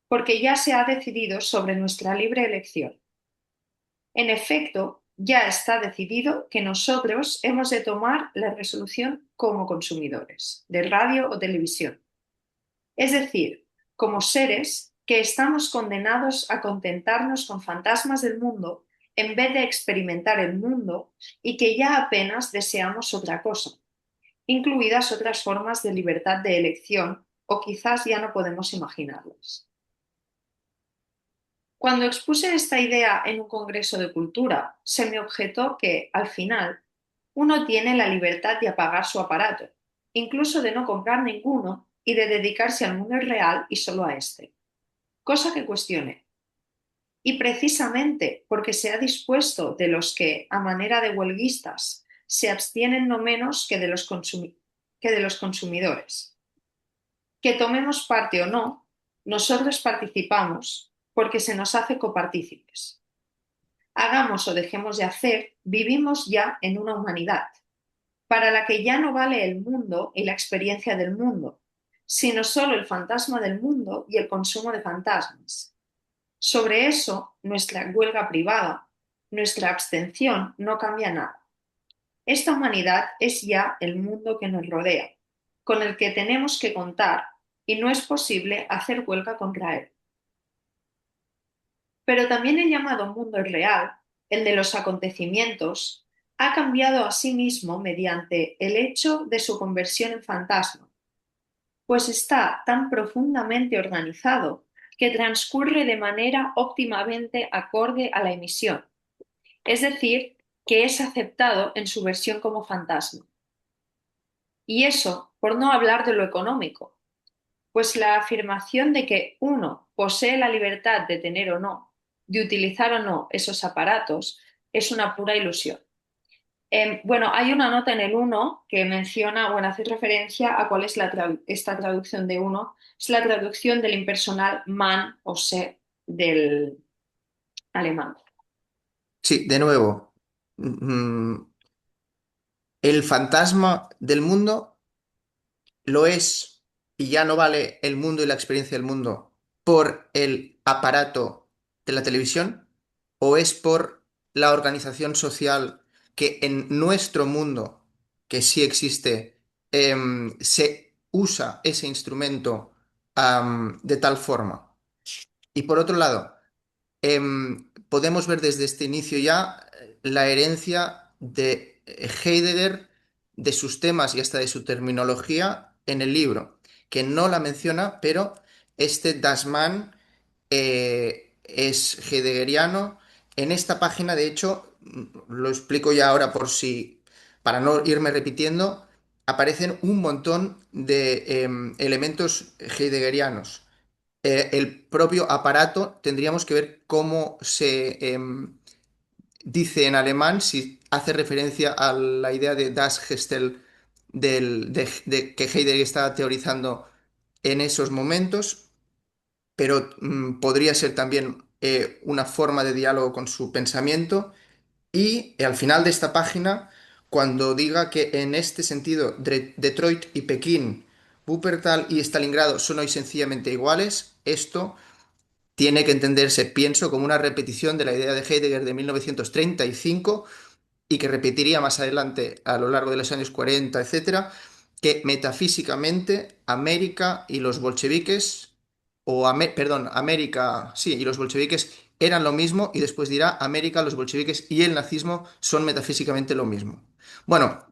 porque ya se ha decidido sobre nuestra libre elección. En efecto, ya está decidido que nosotros hemos de tomar la resolución como consumidores de radio o televisión. Es decir, como seres que estamos condenados a contentarnos con fantasmas del mundo en vez de experimentar el mundo y que ya apenas deseamos otra cosa, incluidas otras formas de libertad de elección o quizás ya no podemos imaginarlas. Cuando expuse esta idea en un congreso de cultura, se me objetó que, al final, uno tiene la libertad de apagar su aparato, incluso de no comprar ninguno y de dedicarse al mundo real y solo a este. Cosa que cuestioné. Y precisamente porque se ha dispuesto de los que, a manera de huelguistas, se abstienen no menos que de los consumidores. Que tomemos parte o no, nosotros participamos porque se nos hace copartícipes. Hagamos o dejemos de hacer, vivimos ya en una humanidad para la que ya no vale el mundo y la experiencia del mundo, sino solo el fantasma del mundo y el consumo de fantasmas. Sobre eso, nuestra huelga privada, nuestra abstención no cambia nada. Esta humanidad es ya el mundo que nos rodea, con el que tenemos que contar, y no es posible hacer huelga contra él. Pero también el llamado mundo real, el de los acontecimientos, ha cambiado a sí mismo mediante el hecho de su conversión en fantasma, pues está tan profundamente organizado que transcurre de manera óptimamente acorde a la emisión, es decir, que es aceptado en su versión como fantasma. Y eso por no hablar de lo económico, pues la afirmación de que uno posee la libertad de tener o no, de utilizar o no esos aparatos, es una pura ilusión. Bueno, hay una nota en el uno que menciona, bueno, hace referencia a cuál es esta traducción de uno. Es la traducción del impersonal man o se del alemán. Sí, de nuevo, mm, el fantasma del mundo lo es y ya no vale el mundo y la experiencia del mundo por el aparato de la televisión o es por la organización social que en nuestro mundo, que sí existe, se usa ese instrumento, de tal forma. Y por otro lado, podemos ver desde este inicio ya la herencia de Heidegger, de sus temas y hasta de su terminología en el libro, que no la menciona, pero este Das Man es heideggeriano. En esta página, de hecho, lo explico ya ahora por si, para no irme repitiendo, aparecen un montón de elementos heideggerianos. El propio aparato, tendríamos que ver cómo se dice en alemán, si hace referencia a la idea de Das Gestel de que Heidegger estaba teorizando en esos momentos, pero podría ser también una forma de diálogo con su pensamiento. Y al final de esta página, cuando diga que en este sentido Detroit y Pekín, Wuppertal y Stalingrado son hoy sencillamente iguales, esto tiene que entenderse, pienso, como una repetición de la idea de Heidegger de 1935 y que repetiría más adelante a lo largo de los años 40, etcétera, que metafísicamente América y los bolcheviques, perdón, América, sí, y los bolcheviques eran lo mismo y después dirá América, los bolcheviques y el nazismo son metafísicamente lo mismo. Bueno,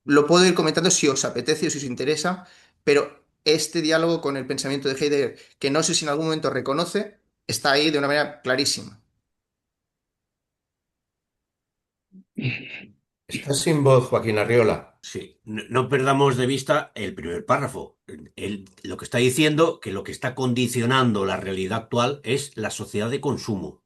lo puedo ir comentando si os apetece o si os interesa, pero este diálogo con el pensamiento de Heidegger, que no sé si en algún momento reconoce, está ahí de una manera clarísima. Estás sin voz, Joaquín Arriola. Sí, no perdamos de vista el primer párrafo. Lo que está diciendo que lo que está condicionando la realidad actual es la sociedad de consumo,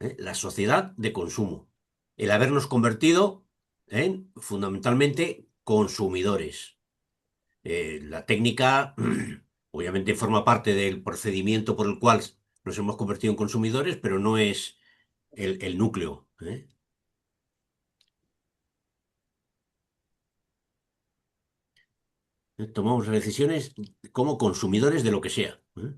¿eh? La sociedad de consumo. El habernos convertido en fundamentalmente consumidores. La técnica, obviamente, forma parte del procedimiento por el cual nos hemos convertido en consumidores, pero no es el núcleo, ¿eh? Tomamos decisiones como consumidores de lo que sea, ¿eh?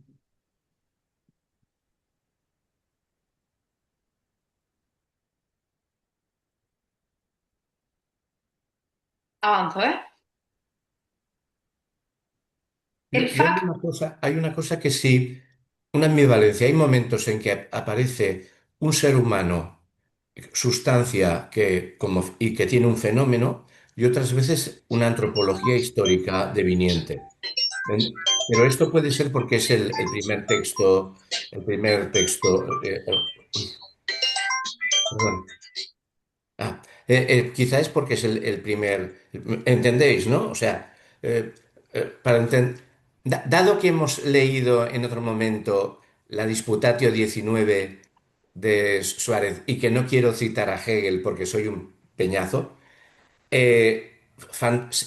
Avanzo, ¿eh? El Yo fact, hay una cosa que sí, una ambivalencia. Hay momentos en que aparece un ser humano, sustancia y que tiene un fenómeno, y otras veces una antropología histórica deviniente. Pero esto puede ser porque es el primer texto, uy, perdón. Quizá es porque es el primer, ¿entendéis, no? O sea, eh, dado que hemos leído en otro momento la Disputatio 19 de Suárez y que no quiero citar a Hegel porque soy un peñazo,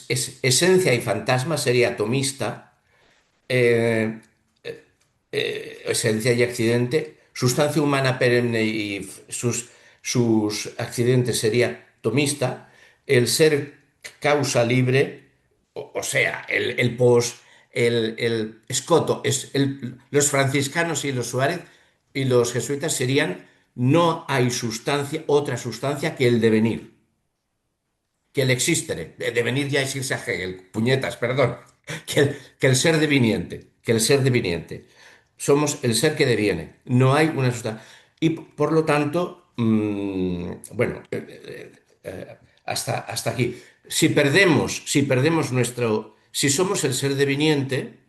esencia y fantasma sería atomista, eh, esencia y accidente, sustancia humana perenne y sus accidentes sería tomista, el ser causa libre, o sea, el pos, el escoto, los franciscanos y los Suárez y los jesuitas serían no hay sustancia, otra sustancia que el devenir, que el existere. Devenir ya es irse a Hegel, puñetas, perdón. Que el ser deviniente, que el ser deviniente. Somos el ser que deviene, no hay una sustancia. Y por lo tanto, bueno, hasta aquí. Si perdemos si somos el ser deviente,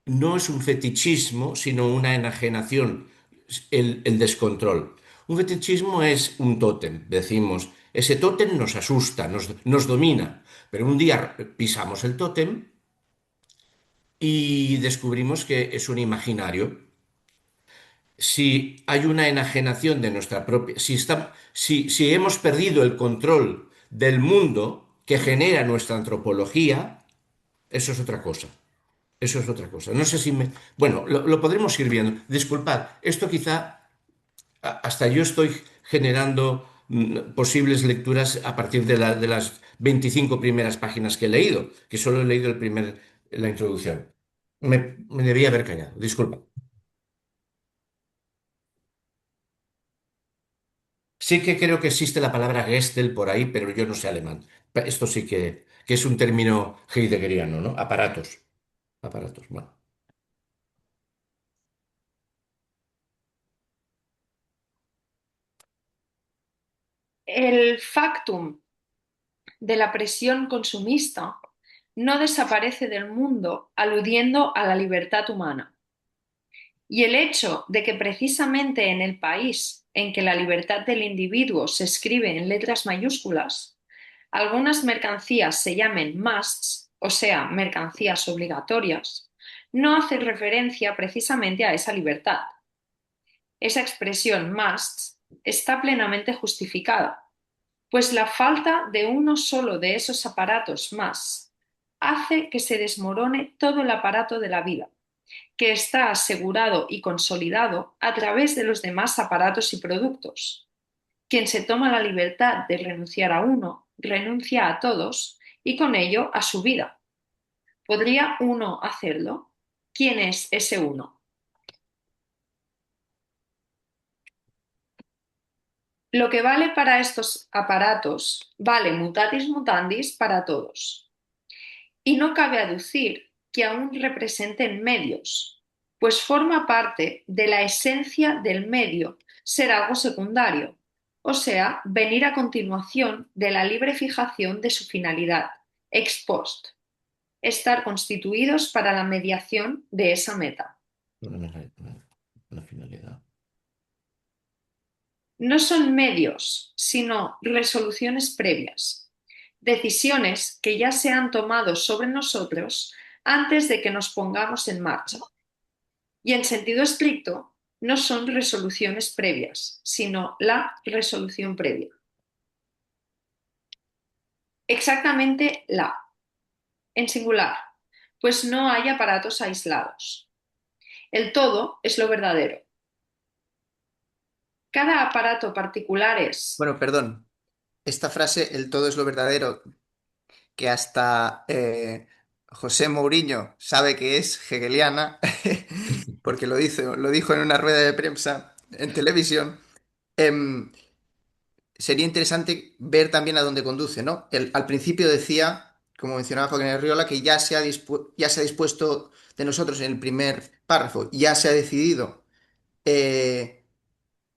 no es un fetichismo, sino una enajenación, el descontrol. Un fetichismo es un tótem, decimos. Ese tótem nos asusta, nos domina, pero un día pisamos el tótem y descubrimos que es un imaginario. Si hay una enajenación de nuestra propia, si hemos perdido el control del mundo que genera nuestra antropología, eso es otra cosa. Eso es otra cosa. No sé si me... Bueno, lo podremos ir viendo. Disculpad, esto quizá hasta yo estoy generando posibles lecturas a partir de las 25 primeras páginas que he leído, que solo he leído la introducción. Me debía haber callado, disculpa. Sí que creo que existe la palabra Gestel por ahí, pero yo no sé alemán. Esto sí que es un término heideggeriano, ¿no? Aparatos. Aparatos, bueno. El factum de la presión consumista no desaparece del mundo aludiendo a la libertad humana. Y el hecho de que precisamente en el país en que la libertad del individuo se escribe en letras mayúsculas, algunas mercancías se llamen musts, o sea, mercancías obligatorias, no hace referencia precisamente a esa libertad. Esa expresión musts está plenamente justificada, pues la falta de uno solo de esos aparatos más hace que se desmorone todo el aparato de la vida, que está asegurado y consolidado a través de los demás aparatos y productos. Quien se toma la libertad de renunciar a uno, renuncia a todos y con ello a su vida. ¿Podría uno hacerlo? ¿Quién es ese uno? Lo que vale para estos aparatos vale mutatis mutandis para todos. Y no cabe aducir que aún representen medios, pues forma parte de la esencia del medio ser algo secundario, o sea, venir a continuación de la libre fijación de su finalidad, ex post, estar constituidos para la mediación de esa meta. La finalidad. No son medios, sino resoluciones previas, decisiones que ya se han tomado sobre nosotros antes de que nos pongamos en marcha. Y en sentido estricto, no son resoluciones previas, sino la resolución previa. Exactamente la, en singular, pues no hay aparatos aislados. El todo es lo verdadero. Cada aparato particular es... Bueno, perdón. Esta frase, el todo es lo verdadero, que hasta José Mourinho sabe que es hegeliana, porque lo dijo en una rueda de prensa en televisión. em, Sería interesante ver también a dónde conduce, ¿no? Al principio decía, como mencionaba Joaquín Arriola, que ya se ha dispuesto de nosotros en el primer párrafo, ya se ha decidido. eh,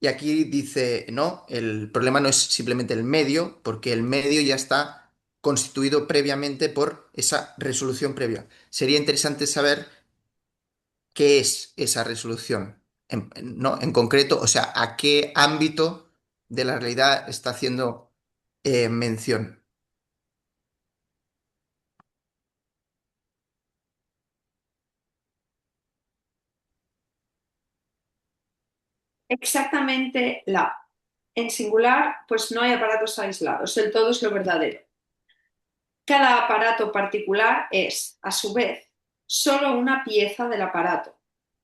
y aquí dice, no, el problema no es simplemente el medio, porque el medio ya está constituido previamente por esa resolución previa. Sería interesante saber qué es esa resolución, ¿no? En concreto, o sea, a qué ámbito de la realidad está haciendo mención. Exactamente la. En singular, pues no hay aparatos aislados, el todo es lo verdadero. Cada aparato particular es, a su vez, solo una pieza del aparato,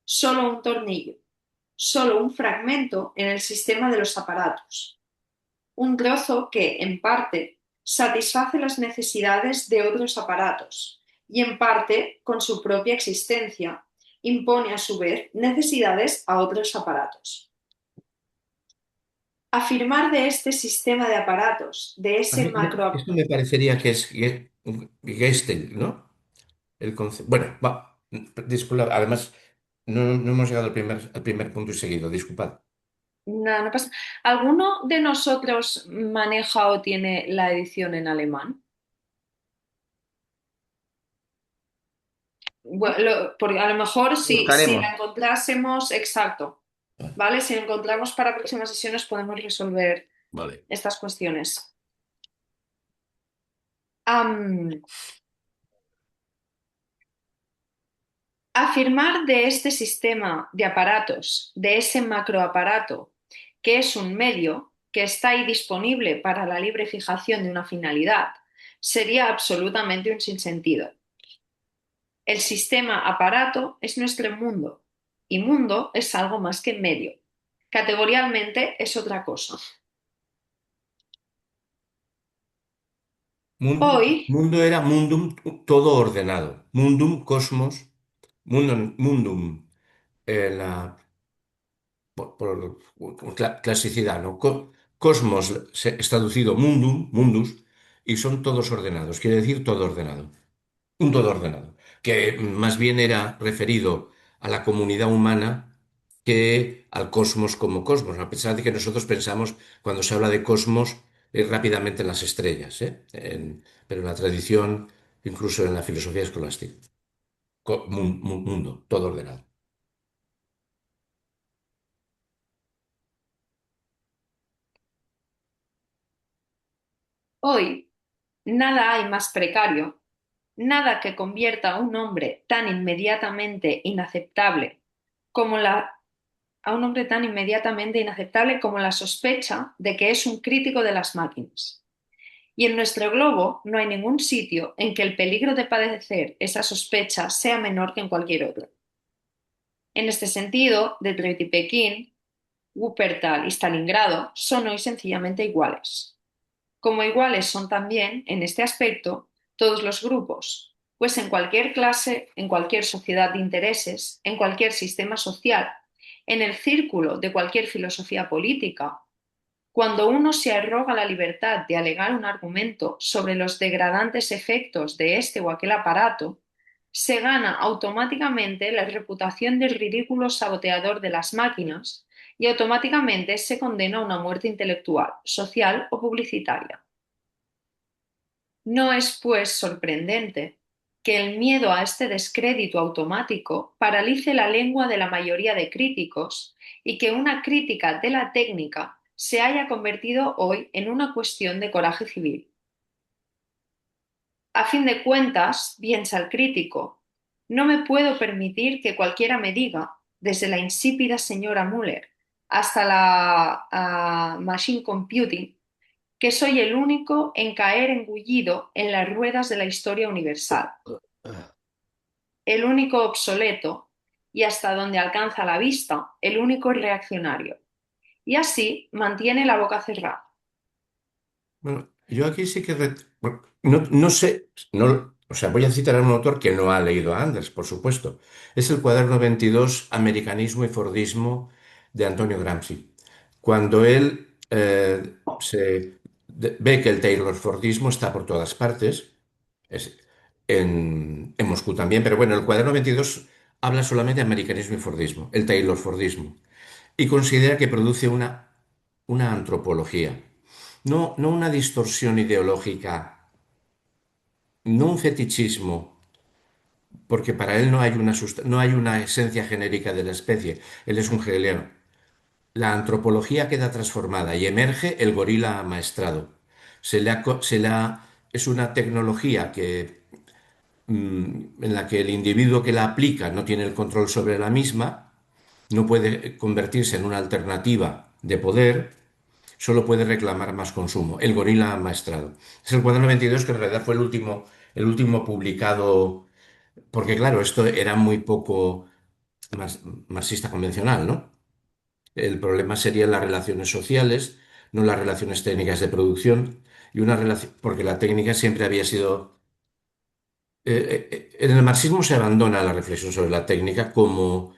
solo un tornillo, solo un fragmento en el sistema de los aparatos, un trozo que, en parte, satisface las necesidades de otros aparatos y, en parte, con su propia existencia, impone a su vez necesidades a otros aparatos. Afirmar de este sistema de aparatos, de A ese mí macro... esto me parecería que es Gestell, ¿no? El concepto. Bueno, disculpa, además no hemos llegado al primer punto y seguido, disculpad. No, no pasa. ¿Alguno de nosotros maneja o tiene la edición en alemán? Bueno, porque a lo mejor si Buscaremos. la encontrásemos, exacto, ¿vale? Si la encontramos para próximas sesiones podemos resolver Vale. estas cuestiones. Am, Afirmar de este sistema de aparatos, de ese macroaparato, que es un medio que está ahí disponible para la libre fijación de una finalidad, sería absolutamente un sinsentido. El sistema aparato es nuestro mundo y mundo es algo más que medio. Categorialmente es otra cosa. Hoy, Mundo era mundum, todo ordenado. Mundum, cosmos, mundum, la por clasicidad, ¿no? Cosmos es traducido mundus, y son todos ordenados, quiere decir todo ordenado. Un todo ordenado, que más bien era referido a la comunidad humana que al cosmos como cosmos, a pesar de que nosotros pensamos, cuando se habla de cosmos, rápidamente en las estrellas, ¿eh? Pero en la tradición, incluso en la filosofía escolástica, mundo, todo ordenado. hoy, nada hay más precario, nada que convierta a un hombre tan inmediatamente inaceptable como la sospecha de que es un crítico de las máquinas. Y en nuestro globo no hay ningún sitio en que el peligro de padecer esa sospecha sea menor que en cualquier otro. En este sentido, Detroit y Pekín, Wuppertal y Stalingrado son hoy sencillamente iguales. Como iguales son también, en este aspecto, todos los grupos, pues en cualquier clase, en cualquier sociedad de intereses, en cualquier sistema social, en el círculo de cualquier filosofía política, cuando uno se arroga la libertad de alegar un argumento sobre los degradantes efectos de este o aquel aparato, se gana automáticamente la reputación del ridículo saboteador de las máquinas y automáticamente se condena a una muerte intelectual, social o publicitaria. No es, pues, sorprendente que el miedo a este descrédito automático paralice la lengua de la mayoría de críticos y que una crítica de la técnica se haya convertido hoy en una cuestión de coraje civil. A fin de cuentas, piensa el crítico, no me puedo permitir que cualquiera me diga, desde la insípida señora Müller hasta la machine computing, que soy el único en caer engullido en las ruedas de la historia universal, el único obsoleto y hasta donde alcanza la vista, el único reaccionario. Y así mantiene la boca cerrada. Bueno, yo aquí sí que bueno, no sé, o sea, voy a citar a un autor que no ha leído a Anders, por supuesto. Es el cuaderno 22, Americanismo y Fordismo, de Antonio Gramsci. Cuando él ve que el Taylor-Fordismo está por todas partes, es- en Moscú también, pero bueno, el cuaderno 22 habla solamente de americanismo y Fordismo, el Taylor-Fordismo, y considera que produce una antropología. No una distorsión ideológica, no un fetichismo, porque para él no hay una esencia genérica de la especie, él es un hegeliano. La antropología queda transformada y emerge el gorila amaestrado. Es una tecnología en la que el individuo que la aplica no tiene el control sobre la misma, no puede convertirse en una alternativa de poder, solo puede reclamar más consumo. El gorila amaestrado. Es el cuaderno 22 que en realidad fue el último publicado, porque claro, esto era muy poco marxista convencional, ¿no? El problema serían las relaciones sociales, no las relaciones técnicas de producción, y una relación, porque la técnica siempre había sido en el marxismo se abandona la reflexión sobre la técnica como,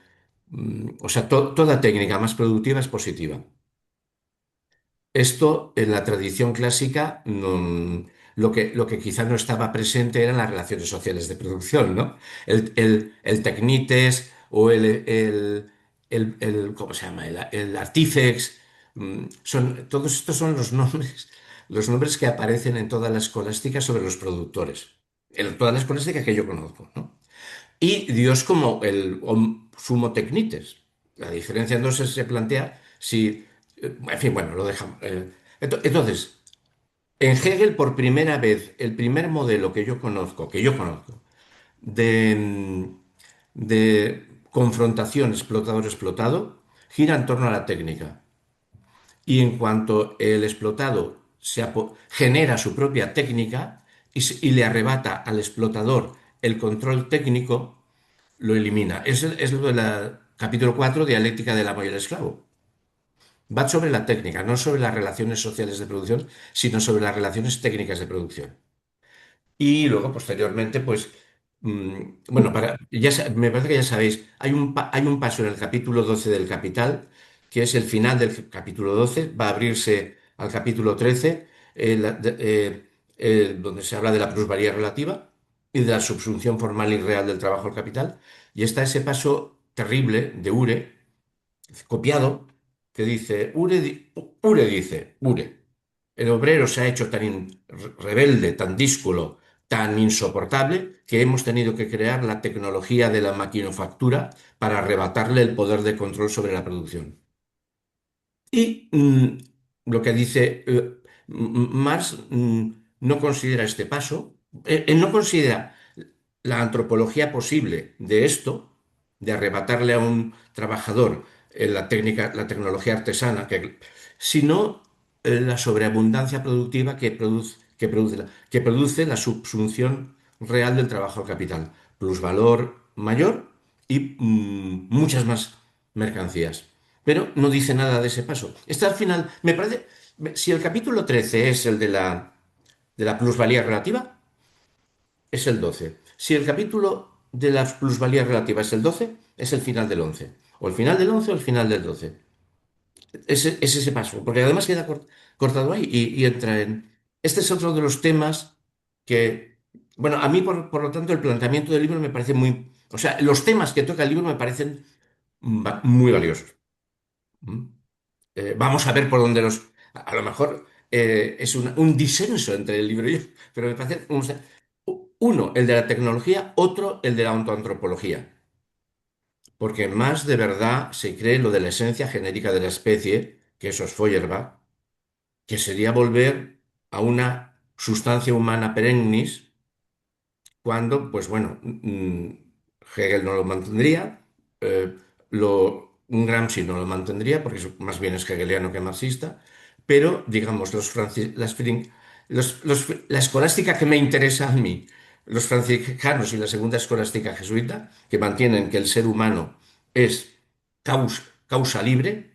o sea, toda técnica más productiva es positiva. Esto en la tradición clásica, lo que quizá no estaba presente eran las relaciones sociales de producción, ¿no? El Tecnites o ¿cómo se llama? El Artífex, todos estos son los nombres que aparecen en toda la escolástica sobre los productores, en toda la escolástica que yo conozco, ¿no? Y Dios como el sumo Tecnites. La diferencia entonces se plantea si, en fin, bueno, lo dejamos. Entonces, en Hegel por primera vez, el primer modelo que yo conozco, de, de confrontación explotador-explotado, gira en torno a la técnica. Y en cuanto el explotado genera su propia técnica y le arrebata al explotador el control técnico, lo elimina. Es lo del capítulo 4, dialéctica del amo y el esclavo. Va sobre la técnica, no sobre las relaciones sociales de producción, sino sobre las relaciones técnicas de producción. Y luego, posteriormente, pues, bueno, me parece que ya sabéis, hay un paso en el capítulo 12 del Capital, que es el final del capítulo 12, va a abrirse al capítulo 13, donde se habla de la plusvalía relativa y de la subsunción formal y real del trabajo al capital. Y está ese paso terrible de Ure, copiado, que dice, Ure, el obrero se ha hecho tan rebelde, tan díscolo, tan insoportable, que hemos tenido que crear la tecnología de la maquinofactura para arrebatarle el poder de control sobre la producción. Y lo que dice Marx no considera este paso, él no considera la antropología posible de esto, de arrebatarle a un trabajador la técnica, la tecnología artesana, sino la sobreabundancia productiva que produce la subsunción real del trabajo al capital, plusvalor mayor y muchas más mercancías. Pero no dice nada de ese paso. Está al final, me parece, si el capítulo 13 es el de la plusvalía relativa, es el 12. Si el capítulo de la plusvalía relativa es el 12, es el final del 11. O el final del 11 o el final del 12. Es ese paso, porque además queda cortado ahí y entra en... Este es otro de los temas que, bueno, a mí por lo tanto el planteamiento del libro me parece muy... O sea, los temas que toca el libro me parecen muy valiosos. ¿Mm? Vamos a ver por dónde a lo mejor es un disenso entre el libro y yo, pero me parece uno, el de la tecnología, otro, el de la ontoantropología. Porque más de verdad se cree lo de la esencia genérica de la especie, que eso es Feuerbach, que sería volver a una sustancia humana perennis, cuando, pues bueno, Hegel no lo mantendría, un Gramsci no lo mantendría, porque más bien es hegeliano que marxista, pero digamos, la escolástica que me interesa a mí, los franciscanos y la segunda escolástica jesuita, que mantienen que el ser humano es causa libre,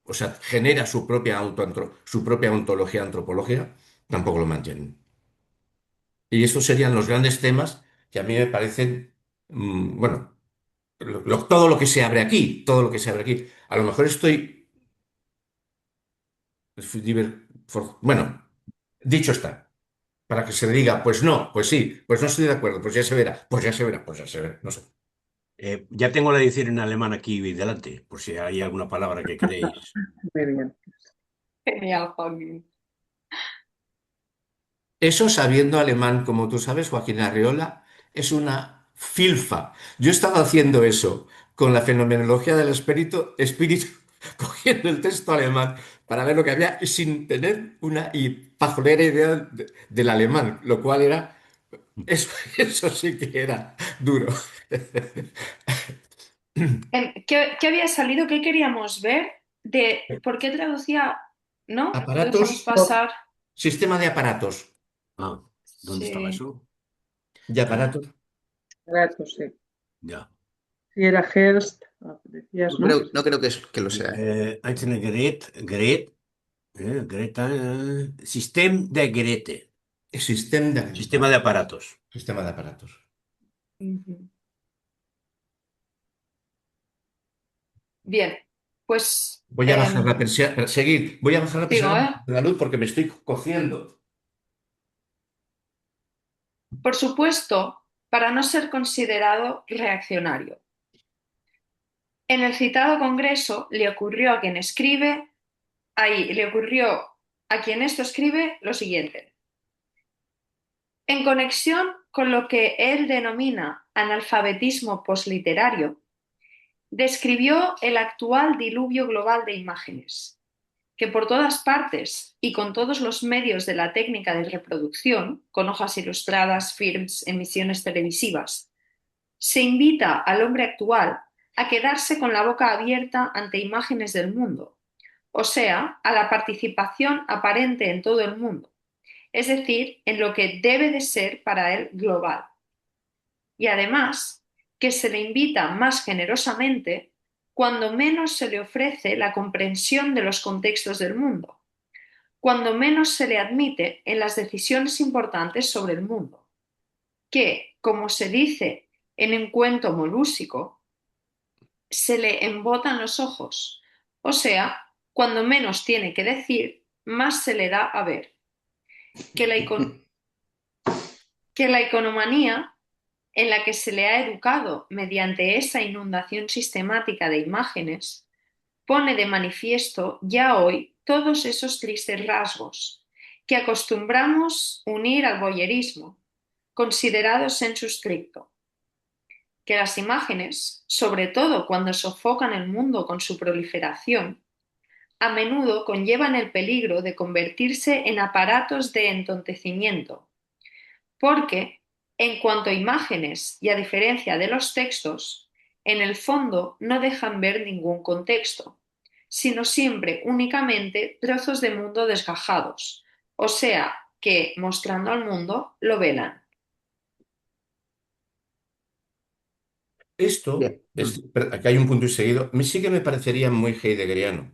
o sea, genera su propia ontología antropológica, tampoco lo mantienen. Y estos serían los grandes temas que a mí me parecen, bueno, todo lo que se abre aquí, todo lo que se abre aquí. A lo mejor bueno, dicho está, para que se diga, pues no, pues sí, pues no estoy de acuerdo, pues ya se verá, pues ya se verá, pues ya se verá, no sé. Ya tengo la edición en alemán aquí delante, por si hay alguna palabra que queréis. Muy bien. Genial, Joaquín. Eso sabiendo alemán, como tú sabes, Joaquín Arriola, es una filfa. Yo estaba haciendo eso con la fenomenología del espíritu, cogiendo el texto alemán para ver lo que había sin tener una y pajolera idea del alemán, lo cual era, eso, eso sí que era duro. ¿Qué había salido? ¿Qué queríamos ver? ¿De por qué traducía? ¿no? Lo Aparatos, dejamos pasar. sistema de aparatos. Ah, ¿dónde estaba Sí. eso? De aparatos. Grato, sí. Ya. Si era Hearst, decías, ¿no? No creo que lo sea. Einzelne Gerät, Greta, System de Geräte, sistema de aparatos. Sistema de aparatos. Ujú. Bien, pues Voy a bajar la persiana. Seguid. Voy a bajar la digo, persiana de la luz porque me estoy cociendo. por supuesto, para no ser considerado reaccionario. En el citado congreso le ocurrió a quien escribe, le ocurrió a quien esto escribe lo siguiente. En conexión con lo que él denomina analfabetismo posliterario, describió el actual diluvio global de imágenes, que por todas partes y con todos los medios de la técnica de reproducción, con hojas ilustradas, films, emisiones televisivas, se invita al hombre actual a quedarse con la boca abierta ante imágenes del mundo, o sea, a la participación aparente en todo el mundo, es decir, en lo que debe de ser para él global. Y además, que se le invita más generosamente cuando menos se le ofrece la comprensión de los contextos del mundo, cuando menos se le admite en las decisiones importantes sobre el mundo, que, como se dice en un cuento molúsico, se le embotan los ojos, o sea, cuando menos tiene que decir, más se le da a ver, que la, que la economanía en la que se le ha educado mediante esa inundación sistemática de imágenes, pone de manifiesto ya hoy todos esos tristes rasgos que acostumbramos unir al voyerismo, considerados en suscripto, que las imágenes, sobre todo cuando sofocan el mundo con su proliferación, a menudo conllevan el peligro de convertirse en aparatos de entontecimiento, porque, en cuanto a imágenes y a diferencia de los textos, en el fondo no dejan ver ningún contexto, sino siempre únicamente trozos de mundo desgajados, o sea, que, mostrando al mundo, lo velan. Esto, Bien. aquí hay un punto y seguido, sí que me parecería muy heideggeriano.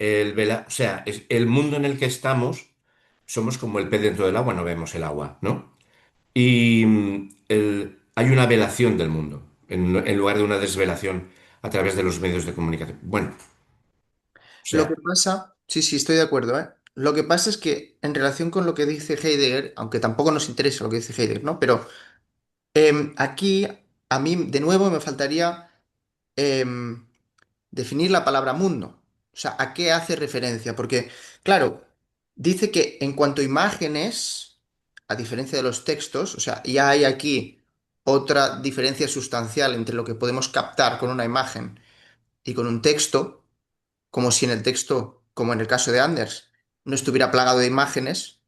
O sea, el mundo en el que estamos, somos como el pez dentro del agua, no vemos el agua, ¿no? Y hay una velación del mundo, en lugar de una desvelación a través de los medios de comunicación. Bueno, o Lo que sea, pasa, sí, sí, estoy de acuerdo, ¿eh? Lo que pasa es que en relación con lo que dice Heidegger, aunque tampoco nos interesa lo que dice Heidegger, ¿no? Pero aquí a mí de nuevo me faltaría em, definir la palabra mundo. O sea, ¿a qué hace referencia? Porque, claro, dice que en cuanto a imágenes, a diferencia de los textos, o sea, ya hay aquí otra diferencia sustancial entre lo que podemos captar con una imagen y con un texto, como si en el texto, como en el caso de Anders, no estuviera plagado de imágenes,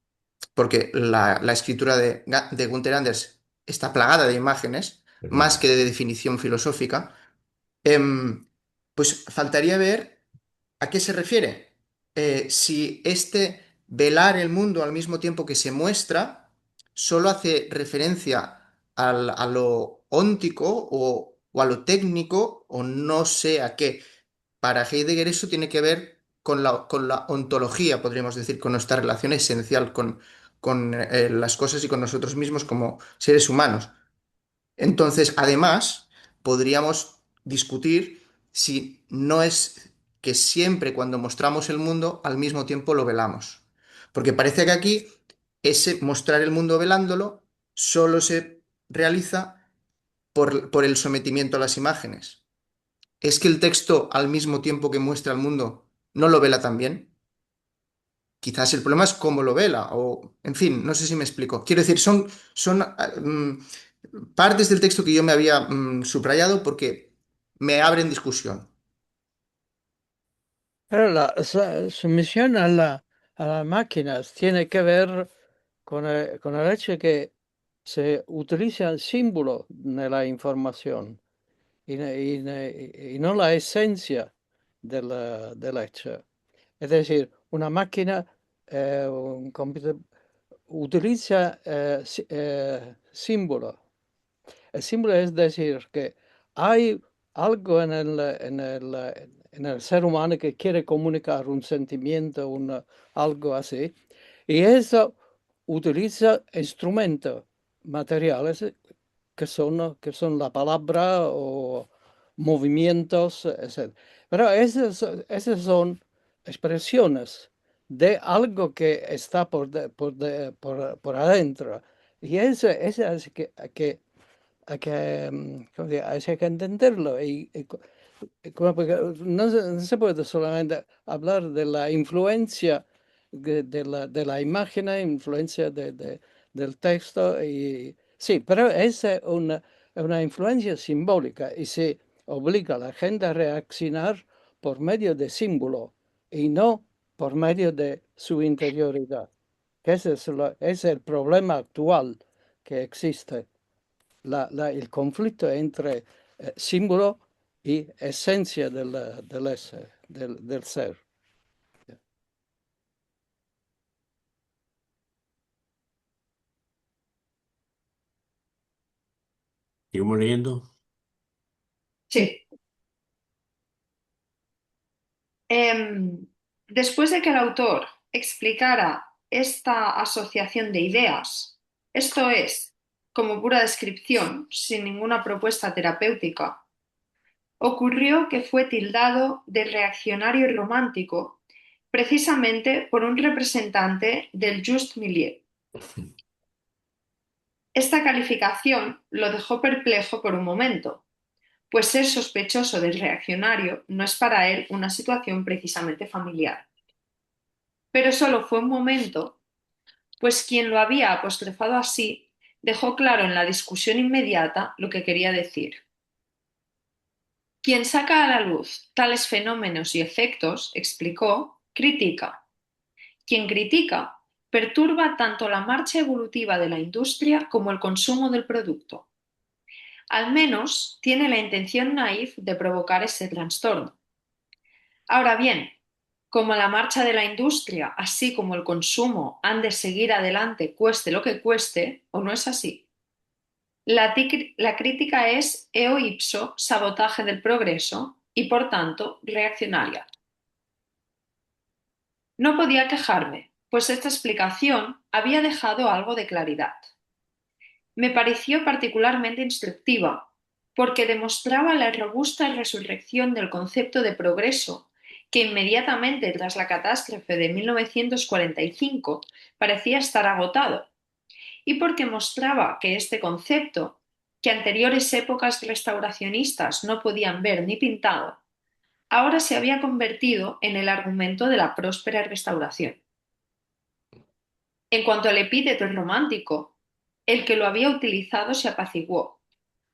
porque la escritura de Gunther Anders está plagada de imágenes, más perdón. que de definición filosófica. Em, pues faltaría ver a qué se refiere. Si este velar el mundo al mismo tiempo que se muestra solo hace referencia a lo óntico o a lo técnico o no sé a qué. Para Heidegger eso tiene que ver con la ontología, podríamos decir, con nuestra relación esencial con las cosas y con nosotros mismos como seres humanos. Entonces, además, podríamos discutir si no es que siempre cuando mostramos el mundo, al mismo tiempo lo velamos. Porque parece que aquí ese mostrar el mundo velándolo solo se realiza por el sometimiento a las imágenes. ¿Es que el texto, al mismo tiempo que muestra el mundo, no lo vela también? Quizás el problema es cómo lo vela, o en fin, no sé si me explico. Quiero decir, son partes del texto que yo me había subrayado porque me abren discusión. Pero la sumisión a las máquinas tiene que ver con el hecho que se utilizan símbolos en la información y no la esencia del hecho. Es decir, una máquina, un computer, utiliza símbolos. El símbolo es decir que hay algo en el ser humano que quiere comunicar un sentimiento, algo así, y eso utiliza instrumentos materiales que son la palabra o movimientos, etc. Pero esas son expresiones de algo que está por adentro. Y eso es ¿cómo digo? Hay que entenderlo. Porque no se puede solamente hablar de la influencia de la imagen, influencia del texto. Sí, pero es una influencia simbólica y se obliga a la gente a reaccionar por medio de símbolo y no por medio de su interioridad. Ese es el problema actual que existe, el conflicto entre símbolo y esencia del ser. Seguimos leyendo. Sí. Después de que el autor explicara esta asociación de ideas, esto es, como pura descripción, sin ninguna propuesta terapéutica, ocurrió que fue tildado de reaccionario y romántico precisamente por un representante del Just Milieu. Esta calificación lo dejó perplejo por un momento, pues ser sospechoso del reaccionario no es para él una situación precisamente familiar. Pero solo fue un momento, pues quien lo había apostrofado así dejó claro en la discusión inmediata lo que quería decir. Quien saca a la luz tales fenómenos y efectos, explicó, critica. Quien critica perturba tanto la marcha evolutiva de la industria como el consumo del producto. Al menos tiene la intención naif de provocar ese trastorno. Ahora bien, como la marcha de la industria, así como el consumo, han de seguir adelante cueste lo que cueste, ¿o no es así? La crítica es eo ipso sabotaje del progreso y, por tanto, reaccionaria. No podía quejarme, pues esta explicación había dejado algo de claridad. Me pareció particularmente instructiva, porque demostraba la robusta resurrección del concepto de progreso, que inmediatamente tras la catástrofe de 1945 parecía estar agotado, y porque mostraba que este concepto, que anteriores épocas restauracionistas no podían ver ni pintado, ahora se había convertido en el argumento de la próspera restauración. En cuanto al epíteto romántico, el que lo había utilizado se apaciguó,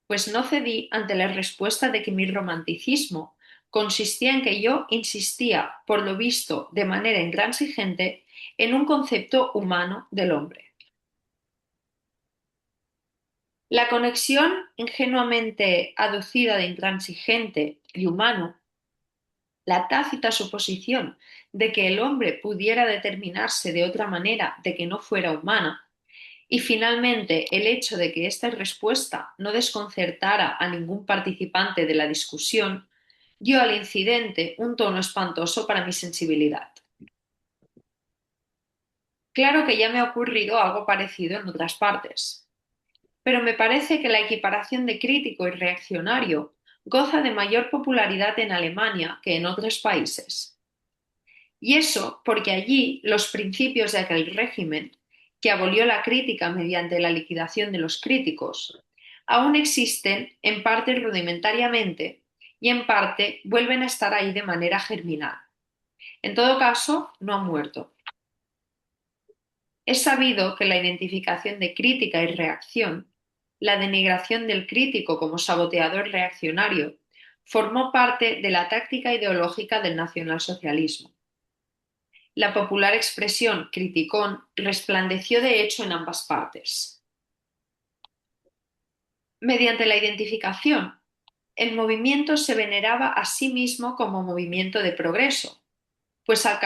pues no cedí ante la respuesta de que mi romanticismo consistía en que yo insistía, por lo visto de manera intransigente, en un concepto humano del hombre. La conexión ingenuamente aducida de intransigente y humano, la tácita suposición de que el hombre pudiera determinarse de otra manera de que no fuera humana, y finalmente el hecho de que esta respuesta no desconcertara a ningún participante de la discusión, dio al incidente un tono espantoso para mi sensibilidad. Claro que ya me ha ocurrido algo parecido en otras partes, pero me parece que la equiparación de crítico y reaccionario goza de mayor popularidad en Alemania que en otros países. Y eso porque allí los principios de aquel régimen, que abolió la crítica mediante la liquidación de los críticos, aún existen en parte rudimentariamente y en parte vuelven a estar ahí de manera germinal. En todo caso, no han muerto. Es sabido que la identificación de crítica y reacción, la denigración del crítico como saboteador reaccionario, formó parte de la táctica ideológica del nacionalsocialismo. La popular expresión criticón resplandeció de hecho en ambas partes. Mediante la identificación, el movimiento se veneraba a sí mismo como movimiento de progreso, pues al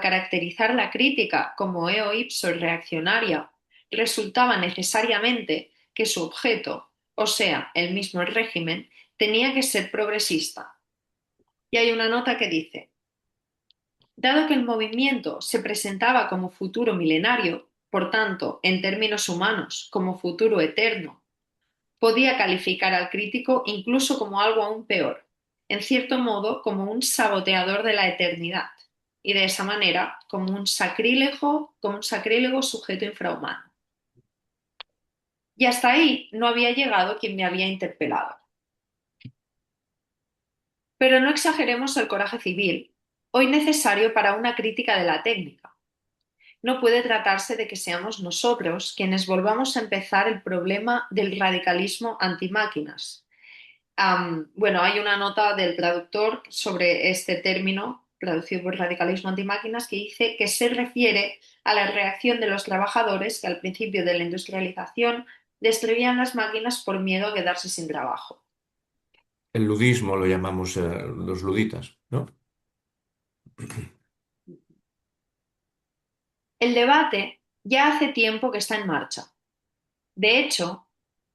caracterizar la crítica como eo ipso reaccionaria, resultaba necesariamente que su objeto, o sea, el mismo régimen, tenía que ser progresista. Y hay una nota que dice: dado que el movimiento se presentaba como futuro milenario, por tanto, en términos humanos, como futuro eterno, podía calificar al crítico incluso como algo aún peor, en cierto modo como un saboteador de la eternidad, y de esa manera como un sacrílego sujeto infrahumano. Y hasta ahí no había llegado quien me había interpelado. Pero no exageremos el coraje civil, hoy necesario para una crítica de la técnica. No puede tratarse de que seamos nosotros quienes volvamos a empezar el problema del radicalismo antimáquinas. Bueno, hay una nota del traductor sobre este término, traducido por radicalismo antimáquinas, que dice que se refiere a la reacción de los trabajadores que al principio de la industrialización destruían las máquinas por miedo a quedarse sin trabajo. El ludismo lo llamamos los luditas, ¿no? El debate ya hace tiempo que está en marcha. De hecho,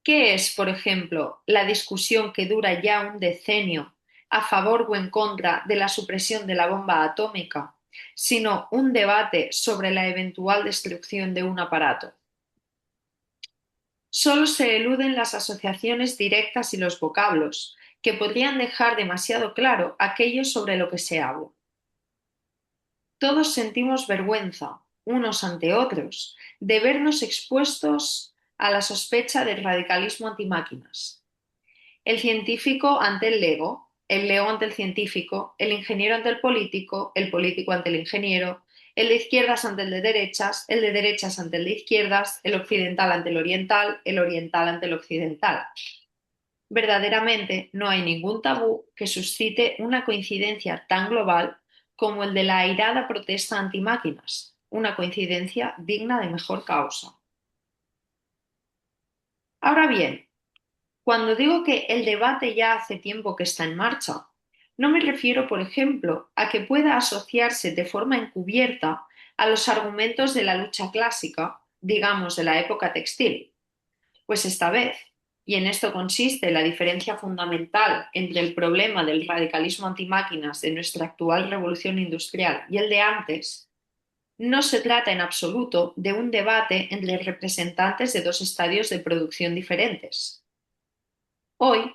¿qué es, por ejemplo, la discusión que dura ya un decenio a favor o en contra de la supresión de la bomba atómica, sino un debate sobre la eventual destrucción de un aparato? Solo se eluden las asociaciones directas y los vocablos, que podrían dejar demasiado claro aquello sobre lo que se habla. Todos sentimos vergüenza, unos ante otros, de vernos expuestos a la sospecha del radicalismo antimáquinas. El científico ante el lego ante el científico, el ingeniero ante el político ante el ingeniero, el de izquierdas ante el de derechas ante el de izquierdas, el occidental ante el oriental ante el occidental. Verdaderamente no hay ningún tabú que suscite una coincidencia tan global como el de la airada protesta antimáquinas, una coincidencia digna de mejor causa. Ahora bien, cuando digo que el debate ya hace tiempo que está en marcha, no me refiero, por ejemplo, a que pueda asociarse de forma encubierta a los argumentos de la lucha clásica, digamos de la época textil, pues esta vez, y en esto consiste la diferencia fundamental entre el problema del radicalismo antimáquinas de nuestra actual revolución industrial y el de antes, no se trata en absoluto de un debate entre representantes de dos estadios de producción diferentes. Hoy,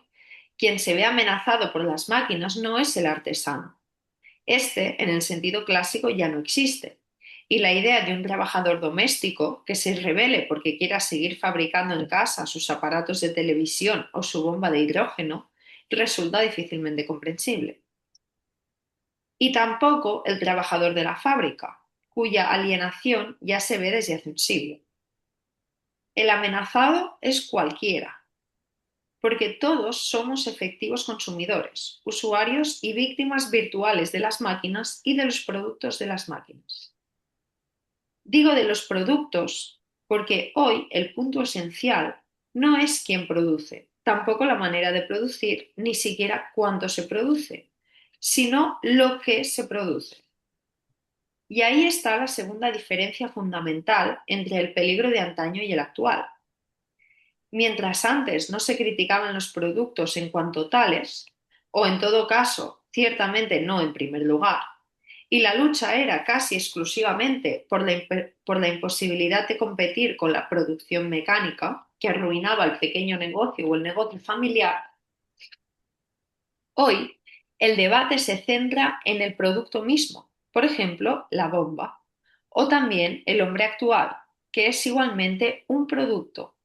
quien se ve amenazado por las máquinas no es el artesano. Este, en el sentido clásico, ya no existe. Y la idea de un trabajador doméstico que se rebele porque quiera seguir fabricando en casa sus aparatos de televisión o su bomba de hidrógeno resulta difícilmente comprensible. Y tampoco el trabajador de la fábrica, cuya alienación ya se ve desde hace un siglo. El amenazado es cualquiera, porque todos somos efectivos consumidores, usuarios y víctimas virtuales de las máquinas y de los productos de las máquinas. Digo de los productos porque hoy el punto esencial no es quién produce, tampoco la manera de producir, ni siquiera cuánto se produce, sino lo que se produce. Y ahí está la segunda diferencia fundamental entre el peligro de antaño y el actual. Mientras antes no se criticaban los productos en cuanto tales, o en todo caso, ciertamente no en primer lugar, y la lucha era casi exclusivamente por la imposibilidad de competir con la producción mecánica, que arruinaba el pequeño negocio o el negocio familiar, hoy el debate se centra en el producto mismo, por ejemplo, la bomba, o también el hombre actual, que es igualmente un producto,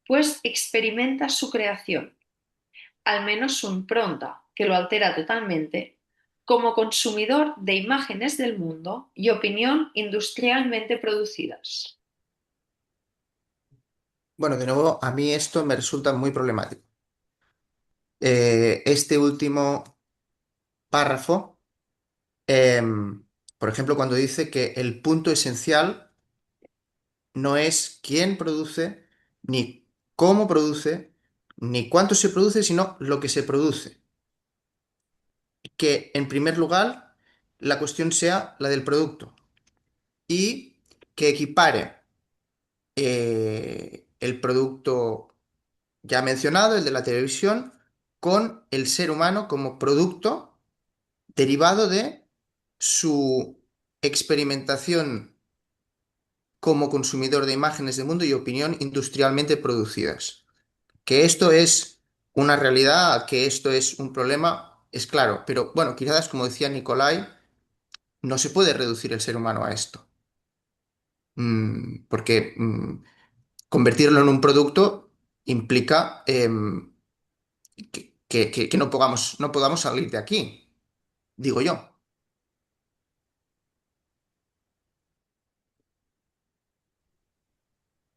pues experimenta su creación, al menos su impronta, que lo altera totalmente, como consumidor de imágenes del mundo y opinión industrialmente producidas. Bueno, de nuevo, a mí esto me resulta muy problemático. Este último párrafo, por ejemplo, cuando dice que el punto esencial no es quién produce, ni cómo produce, ni cuánto se produce, sino lo que se produce. Que en primer lugar, la cuestión sea la del producto y que equipare el producto ya mencionado, el de la televisión, con el ser humano como producto derivado de su experimentación como consumidor de imágenes de mundo y opinión industrialmente producidas. Que esto es una realidad, que esto es un problema, es claro, pero bueno, quizás como decía Nicolai, no se puede reducir el ser humano a esto. Porque convertirlo en un producto implica que no podamos salir de aquí, digo yo.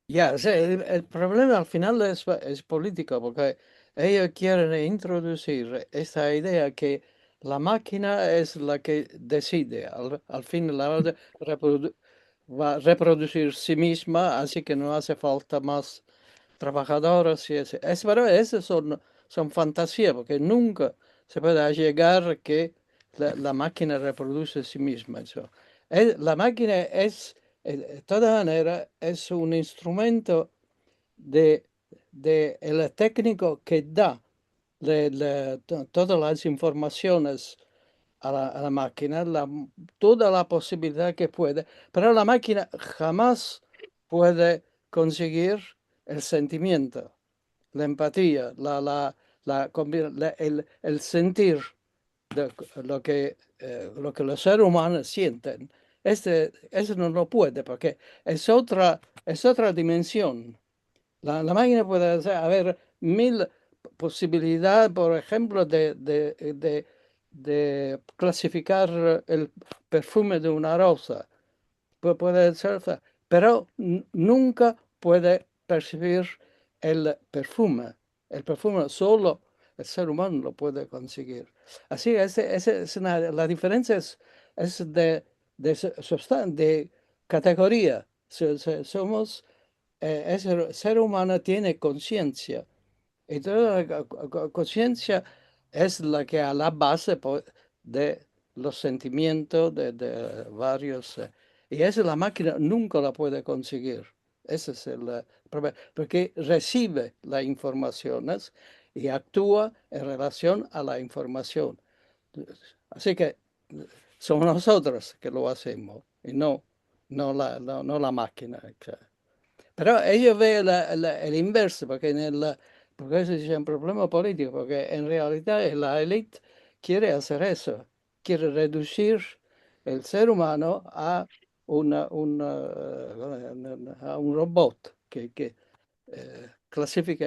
Ya, o sea, el problema al final es político, porque ellos quieren introducir esta idea que la máquina es la que decide, al fin la hora va a reproducir sí misma, así que no hace falta más trabajadores. Y es verdad, esas son fantasías, porque nunca se puede llegar a que la máquina reproduce sí misma. Eso. La máquina es de todas maneras, es un instrumento de, de el técnico que da todas las informaciones a la máquina, toda la posibilidad que puede, pero la máquina jamás puede conseguir el sentimiento, la empatía, el sentir de lo que los seres humanos sienten. Eso no lo puede porque es otra dimensión. La máquina puede haber mil posibilidades, por ejemplo, de clasificar el perfume de una rosa. Puede ser, pero nunca puede percibir el perfume. El perfume solo el ser humano lo puede conseguir. Así, la diferencia es de categoría. Somos, ese ser humano tiene conciencia. Y toda la conciencia es la que a la base de los sentimientos de varios. Y esa la máquina nunca la puede conseguir. Ese es el problema. Porque recibe las informaciones y actúa en relación a la información. Así que somos nosotros que lo hacemos y no la máquina. Pero ellos ven el inverso, porque, porque eso es un problema político, porque en realidad la élite quiere hacer eso, quiere reducir el ser humano a, a un robot que clasifica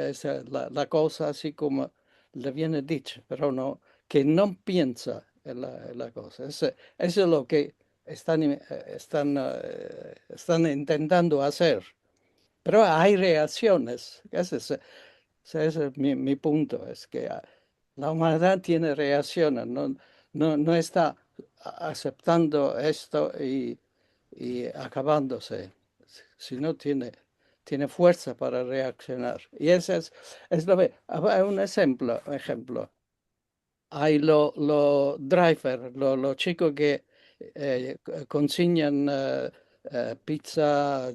la cosa así como le viene dicho, pero no, que no piensa en la cosa. Eso es lo que están intentando hacer. Pero hay reacciones. Ese es mi punto. Es que la humanidad tiene reacciones. No está aceptando esto y acabándose. Sino tiene fuerza para reaccionar. Y ese es lo que... Hay un ejemplo. Hay los drivers, los chicos que consignan pizza,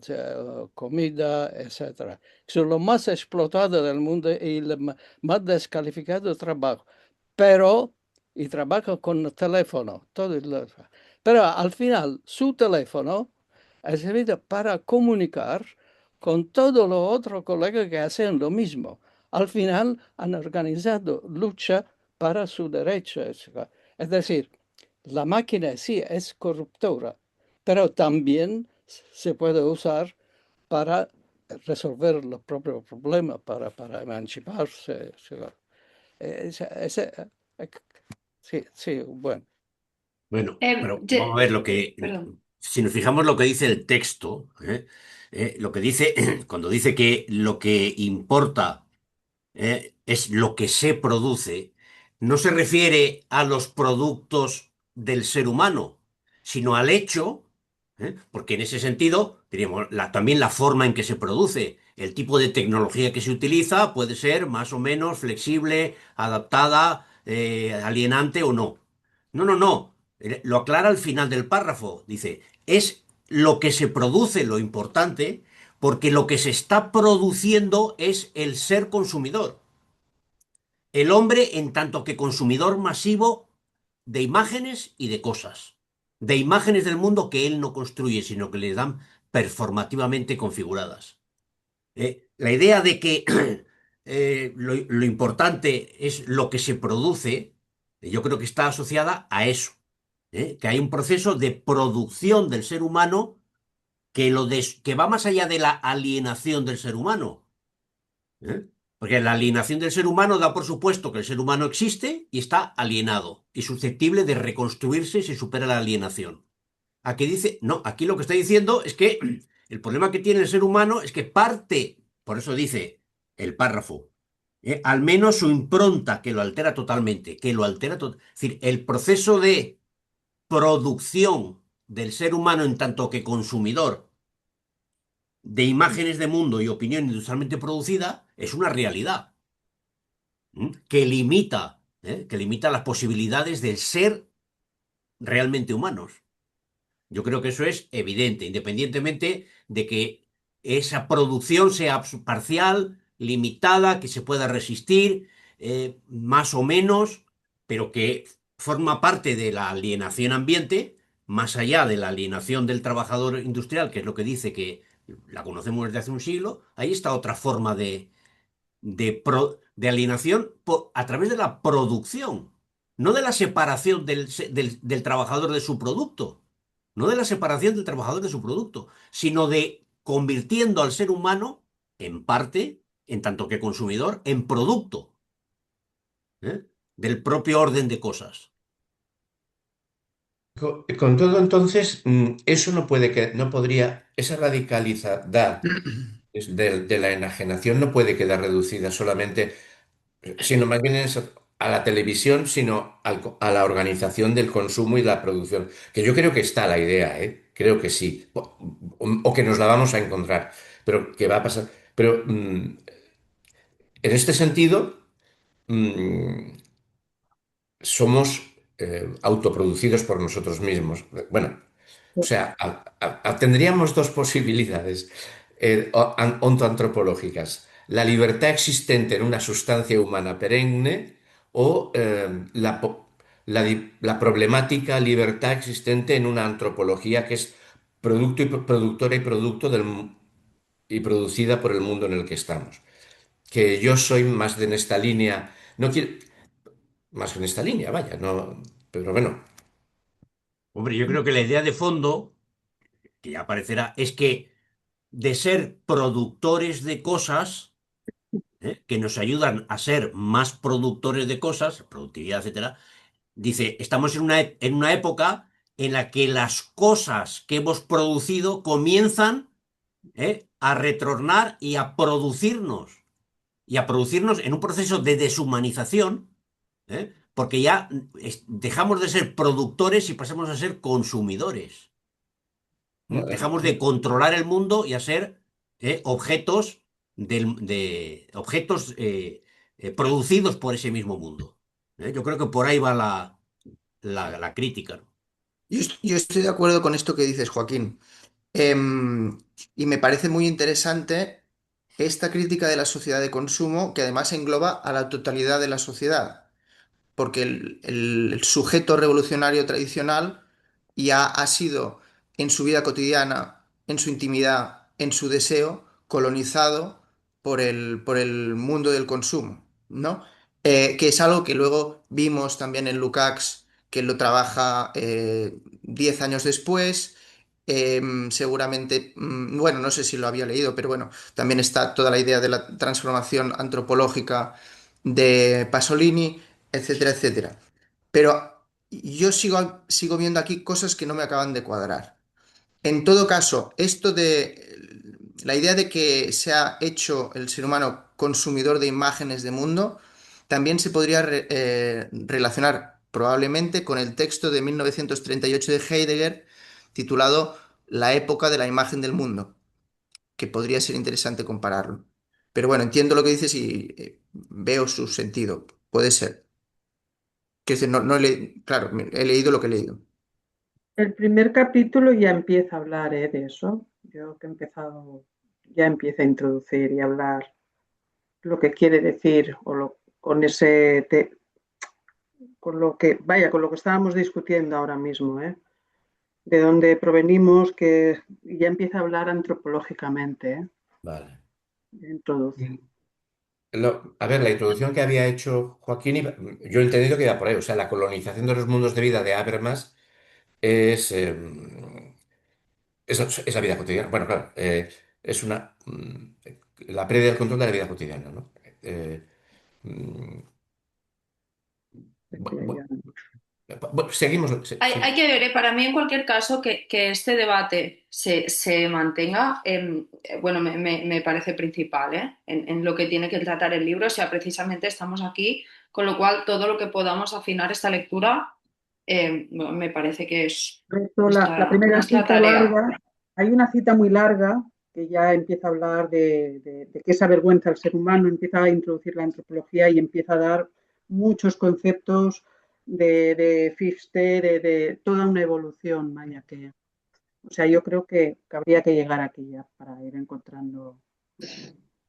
comida, etcétera. Son los más explotados del mundo y los más descalificados de trabajo. Pero, y trabajan con el teléfono. Pero al final, su teléfono ha servido para comunicar con todos los otros colegas que hacen lo mismo. Al final han organizado lucha para su derecho. Es decir, la máquina sí es corruptora, pero también se puede usar para resolver los propios problemas, para emanciparse. Sí, sí, bueno. Bueno, pero vamos a ver Perdón. si nos fijamos lo que dice el texto, lo que dice, cuando dice que lo que importa es lo que se produce, no se refiere a los productos del ser humano, sino al hecho, porque en ese sentido, diríamos, también la forma en que se produce, el tipo de tecnología que se utiliza puede ser más o menos flexible, adaptada, alienante o no. No, no, no. Lo aclara al final del párrafo. Dice, es lo que se produce lo importante, porque lo que se está produciendo es el ser consumidor. El hombre en tanto que consumidor masivo de imágenes y de cosas. De imágenes del mundo que él no construye, sino que le dan performativamente configuradas. La idea de que lo importante es lo que se produce, yo creo que está asociada a eso, que hay un proceso de producción del ser humano que va más allá de la alienación del ser humano. ¿Eh? Porque la alienación del ser humano da por supuesto que el ser humano existe y está alienado y susceptible de reconstruirse si supera la alienación. Aquí dice, no, aquí lo que está diciendo es que el problema que tiene el ser humano es que parte, por eso dice el párrafo, al menos su impronta que lo altera totalmente, que lo altera es decir, el proceso de producción del ser humano en tanto que consumidor de imágenes de mundo y opinión industrialmente producida es una realidad, que limita las posibilidades del ser realmente humanos. Yo creo que eso es evidente, independientemente de que esa producción sea parcial, limitada, que se pueda resistir, más o menos, pero que forma parte de la alienación ambiente, más allá de la alienación del trabajador industrial, que es lo que dice que la conocemos desde hace un siglo, ahí está otra forma de alienación a través de la producción, no de la separación del trabajador de su producto, no de la separación del trabajador de su producto, sino de convirtiendo al ser humano, en parte, en tanto que consumidor, en producto, ¿eh? Del propio orden de cosas. Con todo, entonces, eso no puede que, no podría, esa radicalidad de la enajenación no puede quedar reducida solamente, sino más bien a la televisión, sino a la organización del consumo y la producción. Que yo creo que está la idea, ¿eh? Creo que sí. O que nos la vamos a encontrar, pero que va a pasar. Pero en este sentido, mm, somos autoproducidos por nosotros mismos. Bueno, o sea, tendríamos dos posibilidades ontoantropológicas. La libertad existente en una sustancia humana perenne o la problemática libertad existente en una antropología que es producto y productora y producto y producida por el mundo en el que estamos. Que yo soy más de en esta línea, no quiero, más en esta línea, vaya, no, pero bueno. Hombre, yo creo que la idea de fondo, que ya aparecerá, es que de ser productores de cosas, que nos ayudan a ser más productores de cosas, productividad, etcétera. Dice, estamos en una época en la que las cosas que hemos producido comienzan, a retornar y a producirnos en un proceso de deshumanización, porque ya dejamos de ser productores y pasamos a ser consumidores. Dejamos de controlar el mundo y a ser objetos, objetos producidos por ese mismo mundo. Yo creo que por ahí va la crítica, ¿no? Yo estoy de acuerdo con esto que dices, Joaquín. Em, y me parece muy interesante esta crítica de la sociedad de consumo que además engloba a la totalidad de la sociedad, porque el sujeto revolucionario tradicional ya ha sido en su vida cotidiana, en su intimidad, en su deseo, colonizado por el mundo del consumo, ¿no? Que es algo que luego vimos también en Lukács, que lo trabaja 10 años después. Seguramente, bueno, no sé si lo había leído, pero bueno, también está toda la idea de la transformación antropológica de Pasolini, etcétera, etcétera. Pero yo sigo viendo aquí cosas que no me acaban de cuadrar. En todo caso, esto de la idea de que se ha hecho el ser humano consumidor de imágenes de mundo, también se podría relacionar probablemente con el texto de 1938 de Heidegger titulado La época de la imagen del mundo, que podría ser interesante compararlo. Pero bueno, entiendo lo que dices y veo su sentido. Puede ser. Que no, claro, he leído lo que he leído. El primer capítulo ya empieza a hablar de eso. Yo que he empezado, ya empieza a introducir y a hablar lo que quiere decir con con lo que, vaya, con lo que estábamos discutiendo ahora mismo, de dónde provenimos, que ya empieza a hablar antropológicamente, Vale. introduce. A ver, la introducción que había hecho Joaquín, yo he entendido que iba por ahí. O sea, la colonización de los mundos de vida de Habermas es, es la vida cotidiana. Bueno, claro, es la pérdida del control de la vida cotidiana, ¿no? Eh, mm, bu- bu- seguimos. Hay que ver, para mí en cualquier caso que este debate se mantenga, bueno, me parece principal, en lo que tiene que tratar el libro, o sea, precisamente estamos aquí, con lo cual todo lo que podamos afinar esta lectura, bueno, me parece que es La primera nuestra cita tarea. larga, hay una cita muy larga que ya empieza a hablar de qué es avergüenza al ser humano, empieza a introducir la antropología y empieza a dar muchos conceptos de Fichte, de toda una evolución, vaya que. O sea, yo creo que habría que llegar aquí ya para ir encontrando.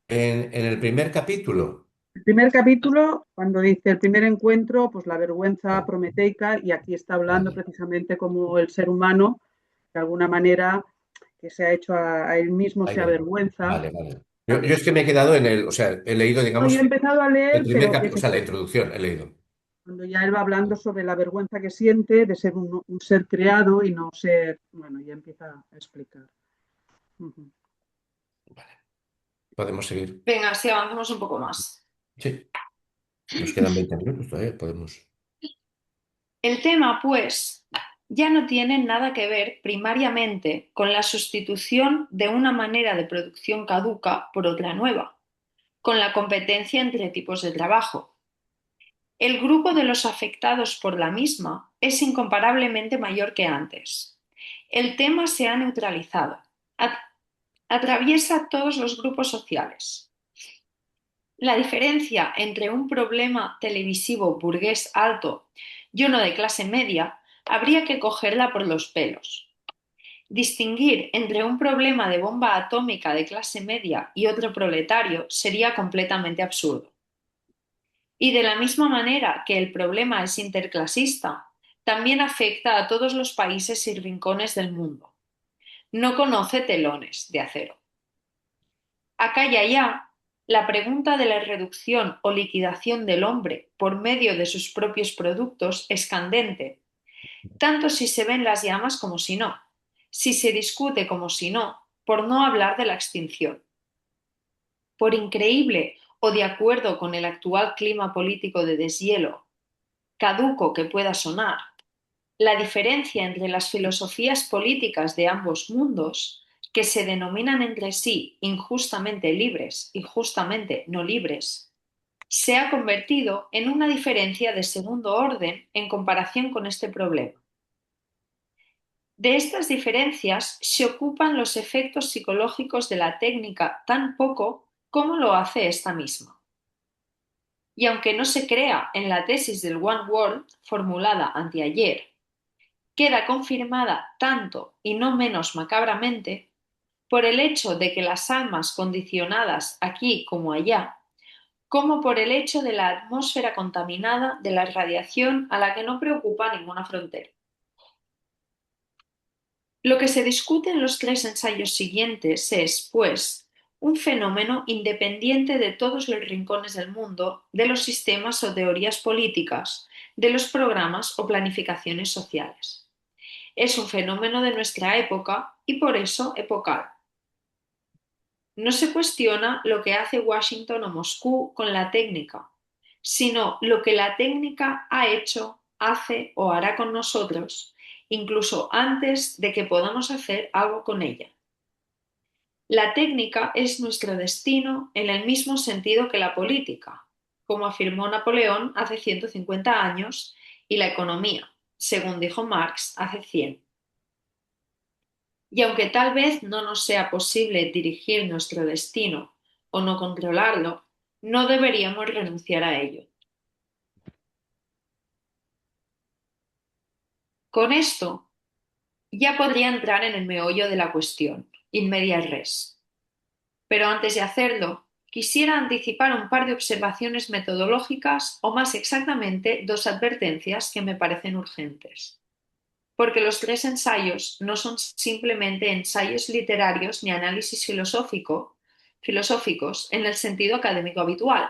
En el primer capítulo. El primer capítulo, cuando dice el primer encuentro, pues la vergüenza prometeica, y aquí está hablando Vale, precisamente como el ser humano, de alguna manera, que se ha hecho a él mismo, ahí se voy. avergüenza. Vale, vale. Yo es que me he quedado o sea, he leído, No, yo he digamos, empezado a el leer, primer pero capítulo, o sea, la introducción, he leído. cuando ya él va hablando sobre la vergüenza que siente de ser un ser creado y no ser, bueno, ya empieza a explicar. Uh-huh. Podemos seguir. Venga, si avanzamos un poco más. Sí, nos quedan 20 minutos todavía, podemos. El tema, pues, ya no tiene nada que ver primariamente con la sustitución de una manera de producción caduca por otra nueva, con la competencia entre tipos de trabajo. El grupo de los afectados por la misma es incomparablemente mayor que antes. El tema se ha neutralizado. Atraviesa todos los grupos sociales. La diferencia entre un problema televisivo burgués alto y uno de clase media habría que cogerla por los pelos. Distinguir entre un problema de bomba atómica de clase media y otro proletario sería completamente absurdo. Y de la misma manera que el problema es interclasista, también afecta a todos los países y rincones del mundo. No conoce telones de acero. Acá y allá, la pregunta de la reducción o liquidación del hombre por medio de sus propios productos es candente, tanto si se ven las llamas como si no, si se discute como si no, por no hablar de la extinción. Por increíble o de acuerdo con el actual clima político de deshielo, caduco que pueda sonar, la diferencia entre las filosofías políticas de ambos mundos, que se denominan entre sí injustamente libres y justamente no libres, se ha convertido en una diferencia de segundo orden en comparación con este problema. De estas diferencias se ocupan los efectos psicológicos de la técnica tan poco como lo hace esta misma. Y aunque no se crea en la tesis del One World formulada anteayer, queda confirmada tanto y no menos macabramente por el hecho de que las almas condicionadas aquí como allá, como por el hecho de la atmósfera contaminada de la radiación a la que no preocupa ninguna frontera. Lo que se discute en los tres ensayos siguientes es, pues, un fenómeno independiente de todos los rincones del mundo, de los sistemas o teorías políticas, de los programas o planificaciones sociales. Es un fenómeno de nuestra época y por eso epocal. No se cuestiona lo que hace Washington o Moscú con la técnica, sino lo que la técnica ha hecho, hace o hará con nosotros, incluso antes de que podamos hacer algo con ella. La técnica es nuestro destino en el mismo sentido que la política, como afirmó Napoleón hace 150 años, y la economía, según dijo Marx hace 100. Y aunque tal vez no nos sea posible dirigir nuestro destino o no controlarlo, no deberíamos renunciar a ello. Con esto, ya podría entrar en el meollo de la cuestión, in media res. Pero antes de hacerlo, quisiera anticipar un par de observaciones metodológicas o más exactamente dos advertencias que me parecen urgentes. Porque los tres ensayos no son simplemente ensayos literarios ni análisis filosóficos en el sentido académico habitual,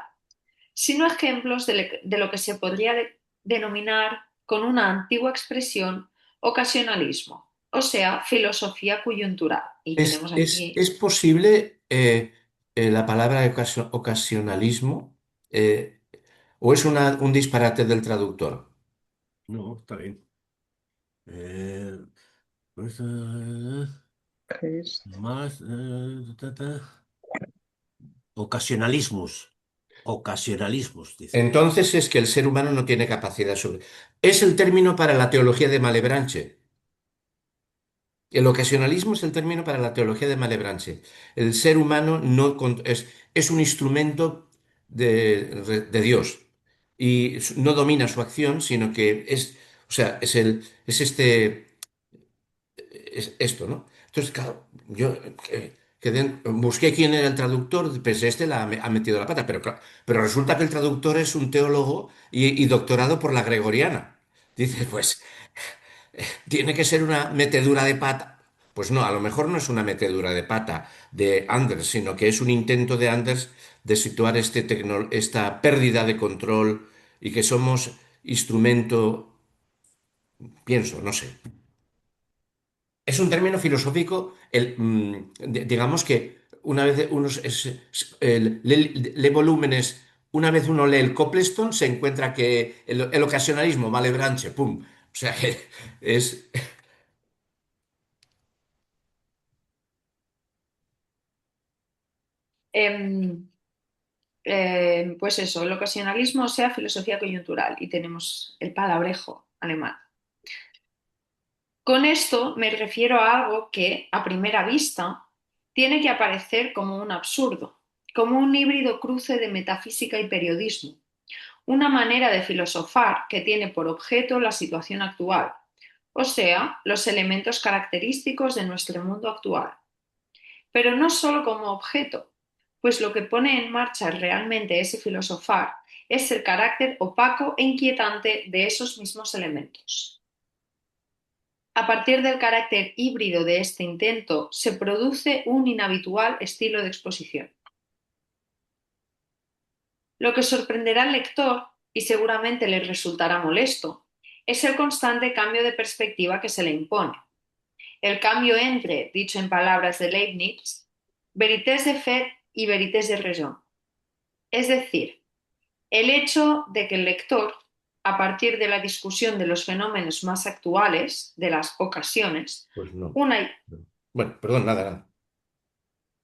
sino ejemplos de lo que se podría denominar con una antigua expresión ocasionalismo, o sea, filosofía coyuntural. Y tenemos aquí Es posible la palabra ocasionalismo o es un disparate del traductor? No, está bien. Eh, pues, más ocasionalismos. Ocasionalismos, dice. Entonces es que el ser humano no tiene capacidad sobre... Es el término para la teología de Malebranche. El ocasionalismo es el término para la teología de Malebranche. El ser humano es un instrumento de Dios y no domina su acción, sino que es, o sea, es esto, ¿no? Entonces, claro, yo busqué quién era el traductor, pensé, ha metido la pata, pero resulta que el traductor es un teólogo y doctorado por la Gregoriana. Dice, pues, tiene que ser una metedura de pata. Pues no, a lo mejor no es una metedura de pata de Anders, sino que es un intento de Anders de situar esta pérdida de control y que somos instrumento, pienso, no sé. Es un término filosófico, digamos que una vez lee volúmenes, una vez uno lee el Copleston, se encuentra que el ocasionalismo, vale branche, pum. O sea, que es... em, pues eso, el ocasionalismo, o sea, filosofía coyuntural, y tenemos el palabrejo alemán. Con esto me refiero a algo que, a primera vista, tiene que aparecer como un absurdo, como un híbrido cruce de metafísica y periodismo, una manera de filosofar que tiene por objeto la situación actual, o sea, los elementos característicos de nuestro mundo actual. Pero no solo como objeto, pues lo que pone en marcha realmente ese filosofar es el carácter opaco e inquietante de esos mismos elementos. A partir del carácter híbrido de este intento se produce un inhabitual estilo de exposición. Lo que sorprenderá al lector, y seguramente le resultará molesto, es el constante cambio de perspectiva que se le impone. El cambio entre, dicho en palabras de Leibniz, vérités de fait y vérités de raison. Es decir, el hecho de que el lector, a partir de la discusión de los fenómenos más actuales, de las ocasiones, Pues no. una Bueno, perdón, nada, nada.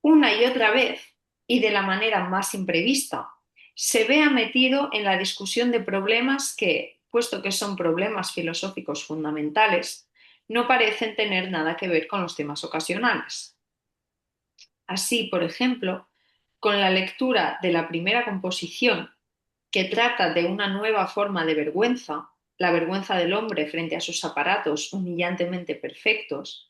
una y otra vez y de la manera más imprevista, se vea metido en la discusión de problemas que, puesto que son problemas filosóficos fundamentales, no parecen tener nada que ver con los temas ocasionales. Así, por ejemplo, con la lectura de la primera composición, que trata de una nueva forma de vergüenza, la vergüenza del hombre frente a sus aparatos humillantemente perfectos,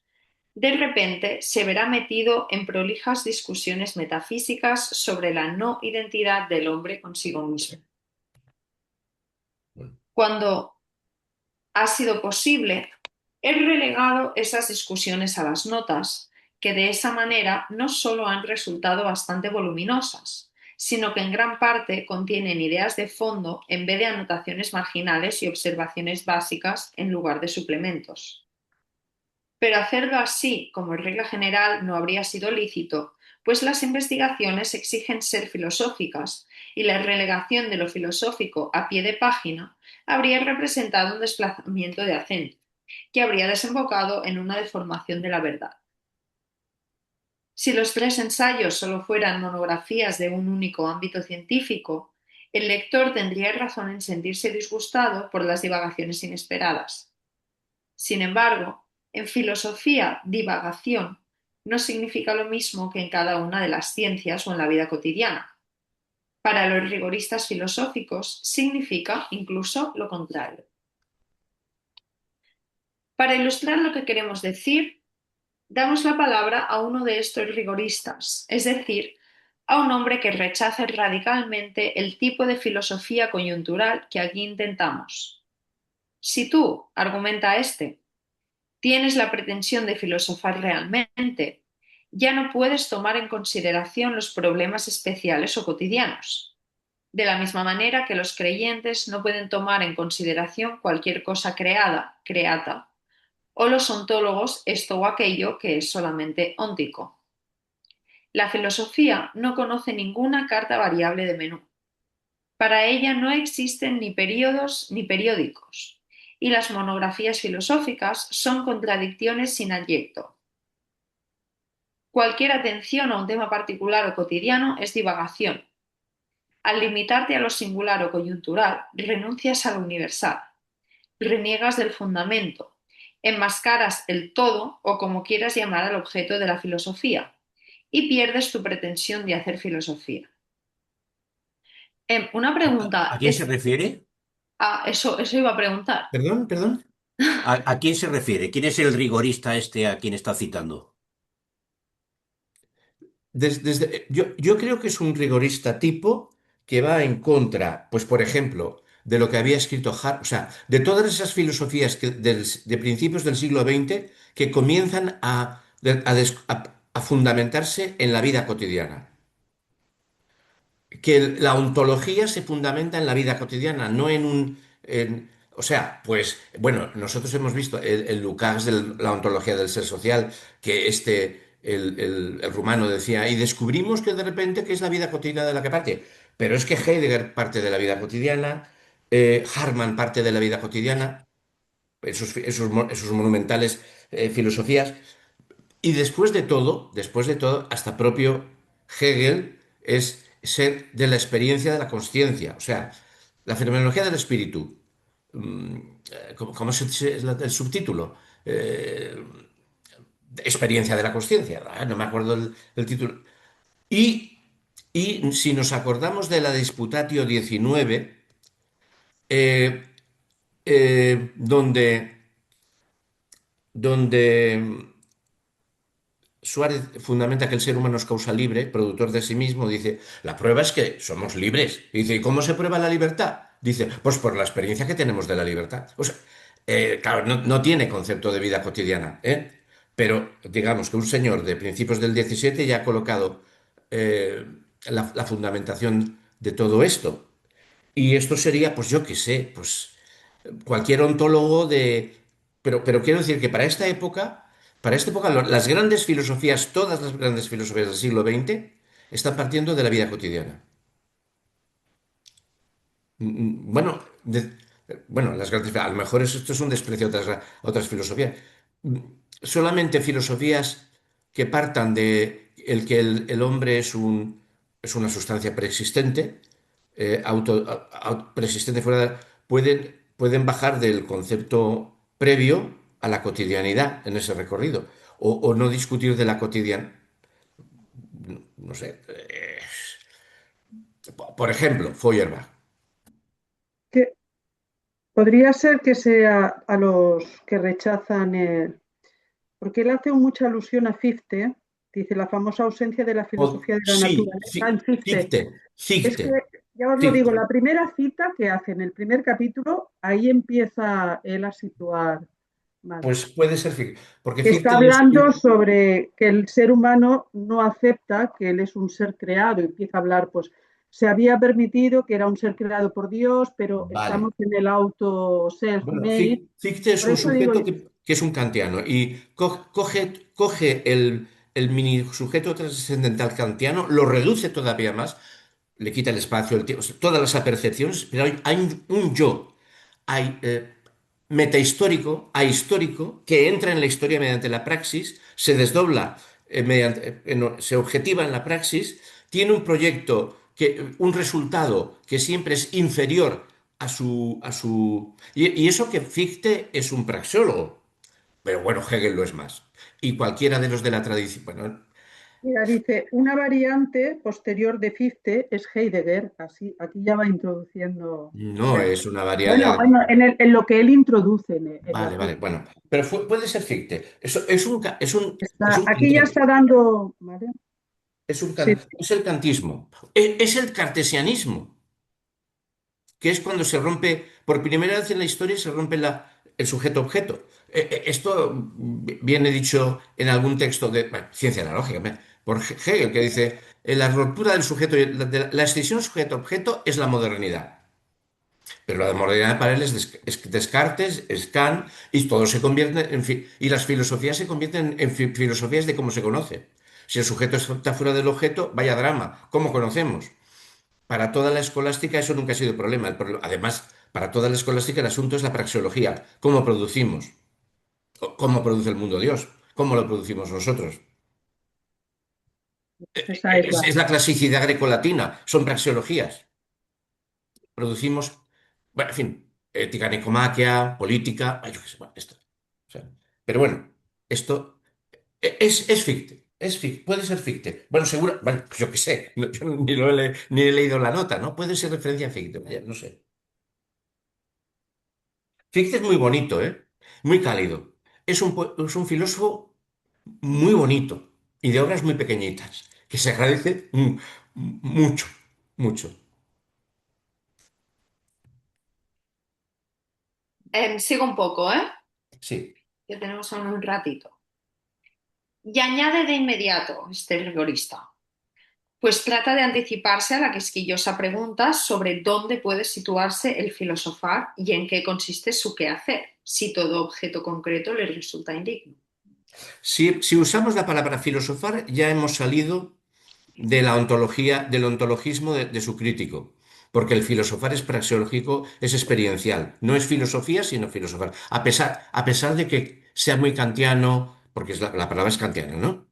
de repente se verá metido en prolijas discusiones metafísicas sobre la no identidad del hombre consigo mismo. Bueno, Cuando ha sido posible, he relegado esas discusiones a las notas, que de esa manera no solo han resultado bastante voluminosas, sino que en gran parte contienen ideas de fondo en vez de anotaciones marginales y observaciones básicas en lugar de suplementos. Pero hacerlo así, como regla general, no habría sido lícito, pues las investigaciones exigen ser filosóficas y la relegación de lo filosófico a pie de página habría representado un desplazamiento de acento, que habría desembocado en una deformación de la verdad. Si los tres ensayos solo fueran monografías de un único ámbito científico, el lector tendría razón en sentirse disgustado por las divagaciones inesperadas. Sin embargo, en filosofía, divagación no significa lo mismo que en cada una de las ciencias o en la vida cotidiana. Para los rigoristas filosóficos significa incluso lo contrario. Para ilustrar lo que queremos decir, damos la palabra a uno de estos rigoristas, es decir, a un hombre que rechace radicalmente el tipo de filosofía coyuntural que aquí intentamos. Si tú, argumenta este, tienes la pretensión de filosofar realmente, ya no puedes tomar en consideración los problemas especiales o cotidianos, de la misma manera que los creyentes no pueden tomar en consideración cualquier cosa creada, creata, o los ontólogos esto o aquello que es solamente óntico. La filosofía no conoce ninguna carta variable de menú. Para ella no existen ni períodos ni periódicos, y las monografías filosóficas son contradicciones sin adyecto. Cualquier atención a un tema particular o cotidiano es divagación. Al limitarte a lo singular o coyuntural, renuncias a lo universal, reniegas del fundamento, enmascaras el todo o como quieras llamar al objeto de la filosofía y pierdes tu pretensión de hacer filosofía. Una ¿A pregunta quién se es... refiere? Ah, eso iba a preguntar. Perdón, perdón. ¿A quién se refiere? ¿Quién es el rigorista este a quien está citando? Yo creo que es un rigorista tipo que va en contra, pues por ejemplo, de lo que había escrito Hart, o sea, de todas esas filosofías de principios del siglo XX que comienzan a fundamentarse en la vida cotidiana. Que la ontología se fundamenta en la vida cotidiana, no en o sea, pues, bueno, nosotros hemos visto el Lukács de la ontología del ser social, que el rumano decía, y descubrimos que de repente que es la vida cotidiana de la que parte. Pero es que Heidegger parte de la vida cotidiana, Hartmann parte de la vida cotidiana, esos monumentales filosofías. Y después de todo, hasta propio Hegel es ser de la experiencia de la consciencia, o sea, la fenomenología del espíritu. mm, ¿Cómo es el subtítulo? Eh, Experiencia de la consciencia, no me acuerdo el título. Y, y si nos acordamos de la Disputatio 19, eh, donde Suárez fundamenta que el ser humano es causa libre, productor de sí mismo, dice, la prueba es que somos libres. Y dice, ¿y cómo se prueba la libertad? Dice, pues por la experiencia que tenemos de la libertad. O sea, claro, no tiene concepto de vida cotidiana, ¿eh? Pero digamos que un señor de principios del 17 ya ha colocado eh, la fundamentación de todo esto. Y esto sería, pues yo qué sé, pues cualquier ontólogo de... Pero quiero decir que para esta época las grandes filosofías, todas las grandes filosofías del siglo XX, están partiendo de la vida cotidiana. Bueno, bueno, las grandes, a lo mejor esto es un desprecio a otras filosofías. Mm, Solamente filosofías que partan de el que el hombre es una sustancia preexistente, preexistente pueden bajar del concepto previo a la cotidianidad en ese recorrido, o no discutir de la cotidianidad, no sé. Por ejemplo, Feuerbach. Que podría ser que sea a los que rechazan porque él hace mucha alusión a Fichte, dice la famosa ausencia de la filosofía de la Sí, naturaleza en Fichte. Fichte, Es que, Fichte, ya os lo digo, Fichte. la primera cita que hace en el primer capítulo, ahí empieza él a situar más. Pues puede ser Fichte, porque Está Fichte lo hablando escribe. sobre que el ser humano no acepta que él es un ser creado y empieza a hablar, pues se había permitido que era un ser creado por Dios, pero Vale. estamos en el auto Bueno, self-made. Fichte es Por un eso digo, sujeto que es un kantiano y coge el mini sujeto trascendental kantiano, lo reduce todavía más, le quita el espacio, el tiempo, o sea, todas las apercepciones, pero hay un yo, hay metahistórico, ahistórico, que entra en la historia mediante la praxis, se desdobla, se objetiva en la praxis, tiene un proyecto, un resultado que siempre es inferior y eso que Fichte es un praxeólogo, pero bueno, Hegel lo es más. Y cualquiera de los de la tradición, bueno, Mira, dice, una variante posterior de Fichte es Heidegger, así, aquí ya va introduciendo. No es una Bueno, variante. bueno, en lo que él introduce en la Vale, vale, Fichte. bueno. Pero puede ser ficte. Eso es un Aquí ya está dando, ¿vale? Sí, sí. es el kantismo. Es el cartesianismo, que es cuando se rompe, por primera vez en la historia se rompe el sujeto-objeto. Esto viene dicho en algún texto de bueno, ciencia de la lógica, por Hegel, que dice, la ruptura del sujeto, la escisión sujeto-objeto es la modernidad. Pero la modernidad para él es Descartes, es Kant, y todo se convierte y las filosofías se convierten en filosofías de cómo se conoce. Si el sujeto está fuera del objeto, vaya drama, ¿cómo conocemos? Para toda la escolástica eso nunca ha sido problema. Además, para toda la escolástica el asunto es la praxeología, cómo producimos, cómo produce el mundo Dios, cómo lo producimos nosotros. Esa es Es la clasicidad grecolatina, son praxeologías. Producimos, bueno, en fin, ética nicomaquia, política, ay, yo qué sé, bueno, esto. O sea, pero bueno, esto es ficte, puede ser ficte. Bueno, seguro, bueno, pues yo qué sé, yo ni he leído la nota, ¿no? Puede ser referencia a ficte, vaya, no sé. Fichte es muy bonito, ¿eh? Muy cálido. Es un filósofo muy bonito y de obras muy pequeñitas, que se agradece mucho, mucho. Sigo un poco, ¿eh? Sí. Que tenemos aún un ratito. Y añade de inmediato este rigorista. Pues trata de anticiparse a la quisquillosa pregunta sobre dónde puede situarse el filosofar y en qué consiste su quehacer, si todo objeto concreto le resulta indigno. Si usamos la palabra filosofar, ya hemos salido de la ontología, del ontologismo de su crítico, porque el filosofar es praxeológico, es experiencial, no es filosofía, sino filosofar, a pesar de que sea muy kantiano, porque la palabra es kantiana, ¿no?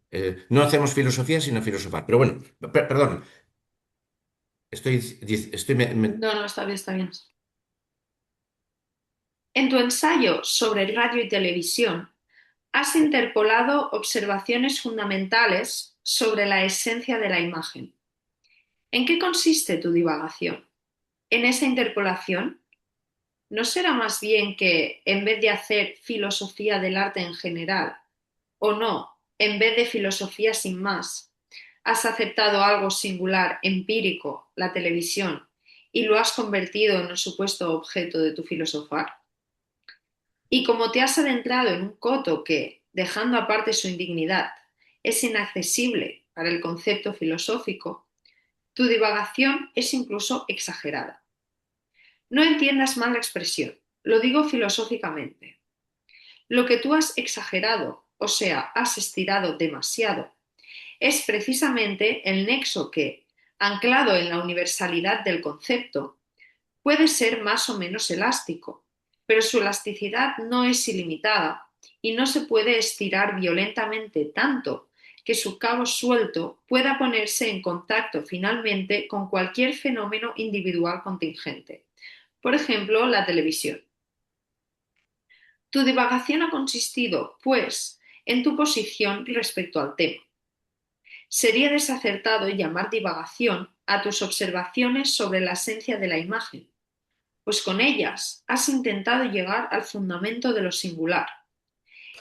No hacemos filosofía, sino filosofar. Pero bueno, perdón, estoy No, no, está bien, está bien. En tu ensayo sobre radio y televisión, has interpolado observaciones fundamentales sobre la esencia de la imagen. ¿En qué consiste tu divagación? En esa interpolación, ¿no será más bien que, en vez de hacer filosofía del arte en general, o no, en vez de filosofía sin más, has aceptado algo singular, empírico, la televisión, y lo has convertido en el supuesto objeto de tu filosofar? Y como te has adentrado en un coto que, dejando aparte su indignidad, es inaccesible para el concepto filosófico, tu divagación es incluso exagerada. No entiendas mal la expresión, lo digo filosóficamente. Lo que tú has exagerado, o sea, has estirado demasiado, es precisamente el nexo que, anclado en la universalidad del concepto, puede ser más o menos elástico, pero su elasticidad no es ilimitada y no se puede estirar violentamente tanto que su cabo suelto pueda ponerse en contacto finalmente con cualquier fenómeno individual contingente. Por ejemplo, la televisión. Tu divagación ha consistido, pues, en tu posición respecto al tema. Sería desacertado llamar divagación a tus observaciones sobre la esencia de la imagen, pues con ellas has intentado llegar al fundamento de lo singular,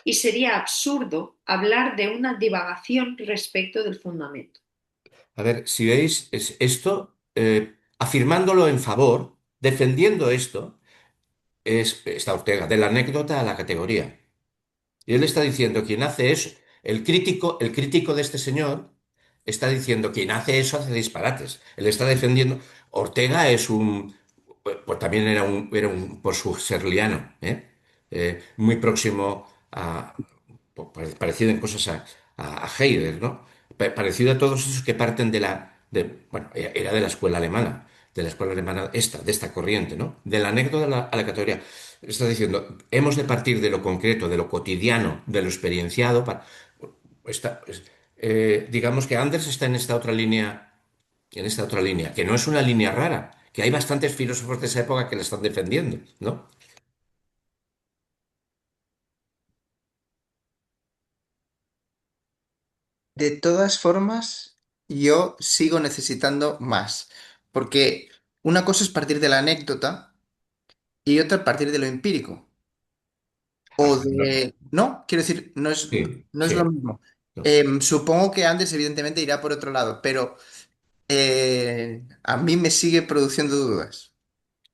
y sería absurdo hablar de una divagación respecto del fundamento. A ver, si veis esto, afirmándolo en favor, defendiendo esto, está Ortega, de la anécdota a la categoría. Y él está diciendo, quien hace eso, el crítico de este señor, está diciendo, quien hace eso hace disparates. Él está defendiendo, Ortega es pues también era un posthusserliano, ¿eh? Muy próximo pues, parecido en cosas a Heidegger, ¿no? Parecido a todos esos que parten bueno, era de la escuela alemana, de esta corriente, ¿no? De la anécdota a la categoría. Está diciendo, hemos de partir de lo concreto, de lo cotidiano, de lo experienciado, digamos que Anders está en esta otra línea, que no es una línea rara, que hay bastantes filósofos de esa época que la están defendiendo, ¿no? De todas formas, yo sigo necesitando más, porque una cosa es partir de la anécdota y otra partir de lo empírico. O No, de... No, quiero decir, sí, no es lo sí. mismo. No. Supongo que Anders evidentemente irá por otro lado, pero a mí me sigue produciendo dudas.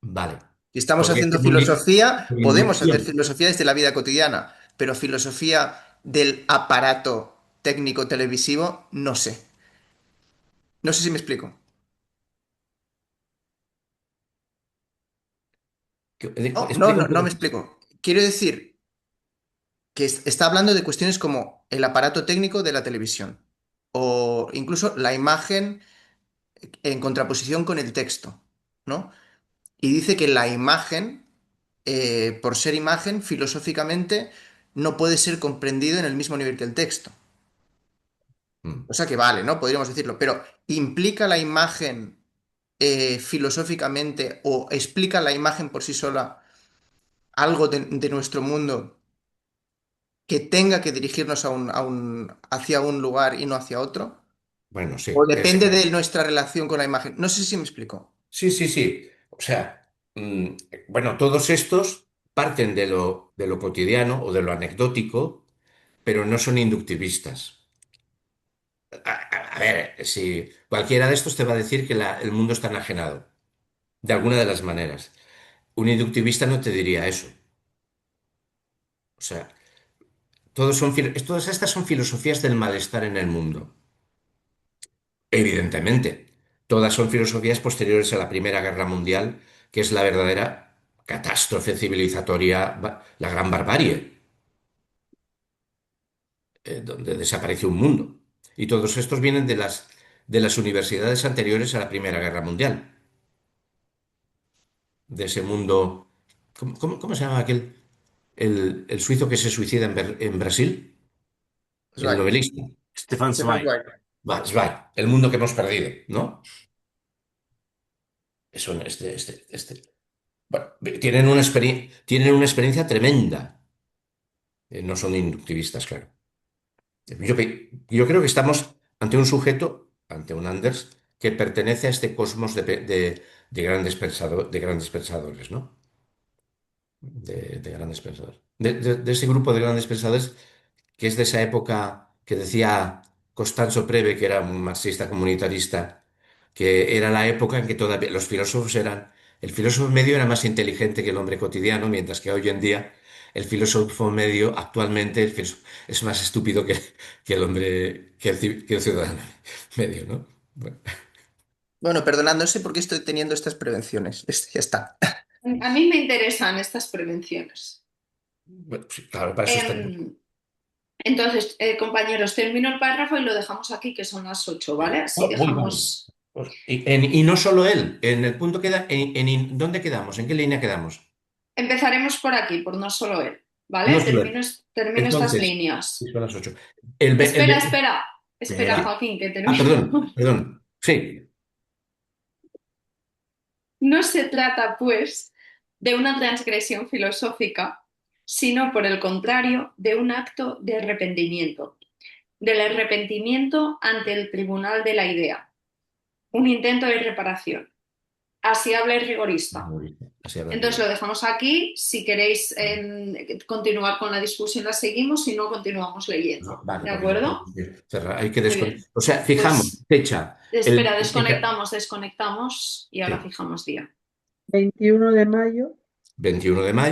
Vale. Si estamos Porque haciendo por filosofía, podemos hacer inducción. filosofía desde la vida cotidiana, pero filosofía del aparato técnico televisivo, no sé. No sé si me explico. No Explica un me poco. explico. Quiero decir que está hablando de cuestiones como el aparato técnico de la televisión o incluso la imagen en contraposición con el texto, ¿no? Y dice que la imagen, por ser imagen, filosóficamente no puede ser comprendido en el mismo nivel que el texto. Mm. O sea que vale, ¿no? Podríamos decirlo, pero ¿implica la imagen filosóficamente o explica la imagen por sí sola algo de nuestro mundo que tenga que dirigirnos hacia un lugar y no hacia otro? Bueno, ¿O sí. depende de nuestra relación con la imagen? No sé si me explico. Sí, sí, sí. O sea, bueno, todos estos parten de lo cotidiano o de lo anecdótico, pero no son inductivistas. A ver, si cualquiera de estos te va a decir que el mundo está enajenado, de alguna de las maneras. Un inductivista no te diría eso. O sea, todas estas son filosofías del malestar en el mundo. Evidentemente, todas son filosofías posteriores a la Primera Guerra Mundial, que es la verdadera catástrofe civilizatoria, la gran barbarie, donde desapareció un mundo. Y todos estos vienen de las universidades anteriores a la Primera Guerra Mundial, de ese mundo. ¿Cómo se llama aquel? El suizo que se suicida en Brasil, el Zweig. novelista. Stefan Stefan Zweig. Zweig. Zweig, el mundo que hemos perdido, ¿no? Eso, bueno, tienen una experiencia tremenda. No son inductivistas, claro. Yo creo que estamos ante un sujeto, ante un Anders, que pertenece a este cosmos de grandes pensadores, ¿no? De grandes pensadores. De ese grupo de grandes pensadores que es de esa época que decía Costanzo Preve, que era un marxista comunitarista, que era la época en que todavía los filósofos el filósofo medio era más inteligente que el hombre cotidiano, mientras que hoy en día el filósofo medio, actualmente, es más estúpido que el hombre, que el ciudadano medio, ¿no? Bueno, Bueno, perdonad, no sé por qué estoy teniendo estas prevenciones. Ya está. A mí me interesan estas prevenciones. bueno, sí, claro, para eso estamos. Em, entonces, compañeros, termino el párrafo y lo dejamos aquí, que son las 8, ¿vale? Así Muy bien. dejamos. Pues, y no solo él, en el punto queda, ¿dónde quedamos? ¿En qué línea quedamos? Empezaremos por aquí, por no solo él, No ¿vale? solo él. Termino estas Entonces, sí, líneas. son las 8. Espera, espera, espera, Espera. Joaquín, que Perdón, termino. perdón. Sí. No se trata, pues, de una transgresión filosófica, sino, por el contrario, de un acto de arrepentimiento, del arrepentimiento ante el tribunal de la idea, un intento de reparación. Así habla el rigorista. Muy bien. Así habla Entonces Rigo. lo dejamos aquí. Si queréis continuar con la discusión, la seguimos. Si no, continuamos No, leyendo. vale, ¿De porque ya acuerdo? tenemos que cerrar. Hay que Muy bien. O sea, fijamos Pues fecha. espera, Fecha. desconectamos y ahora Sí, fijamos día. 21 de mayo. 21 de mayo.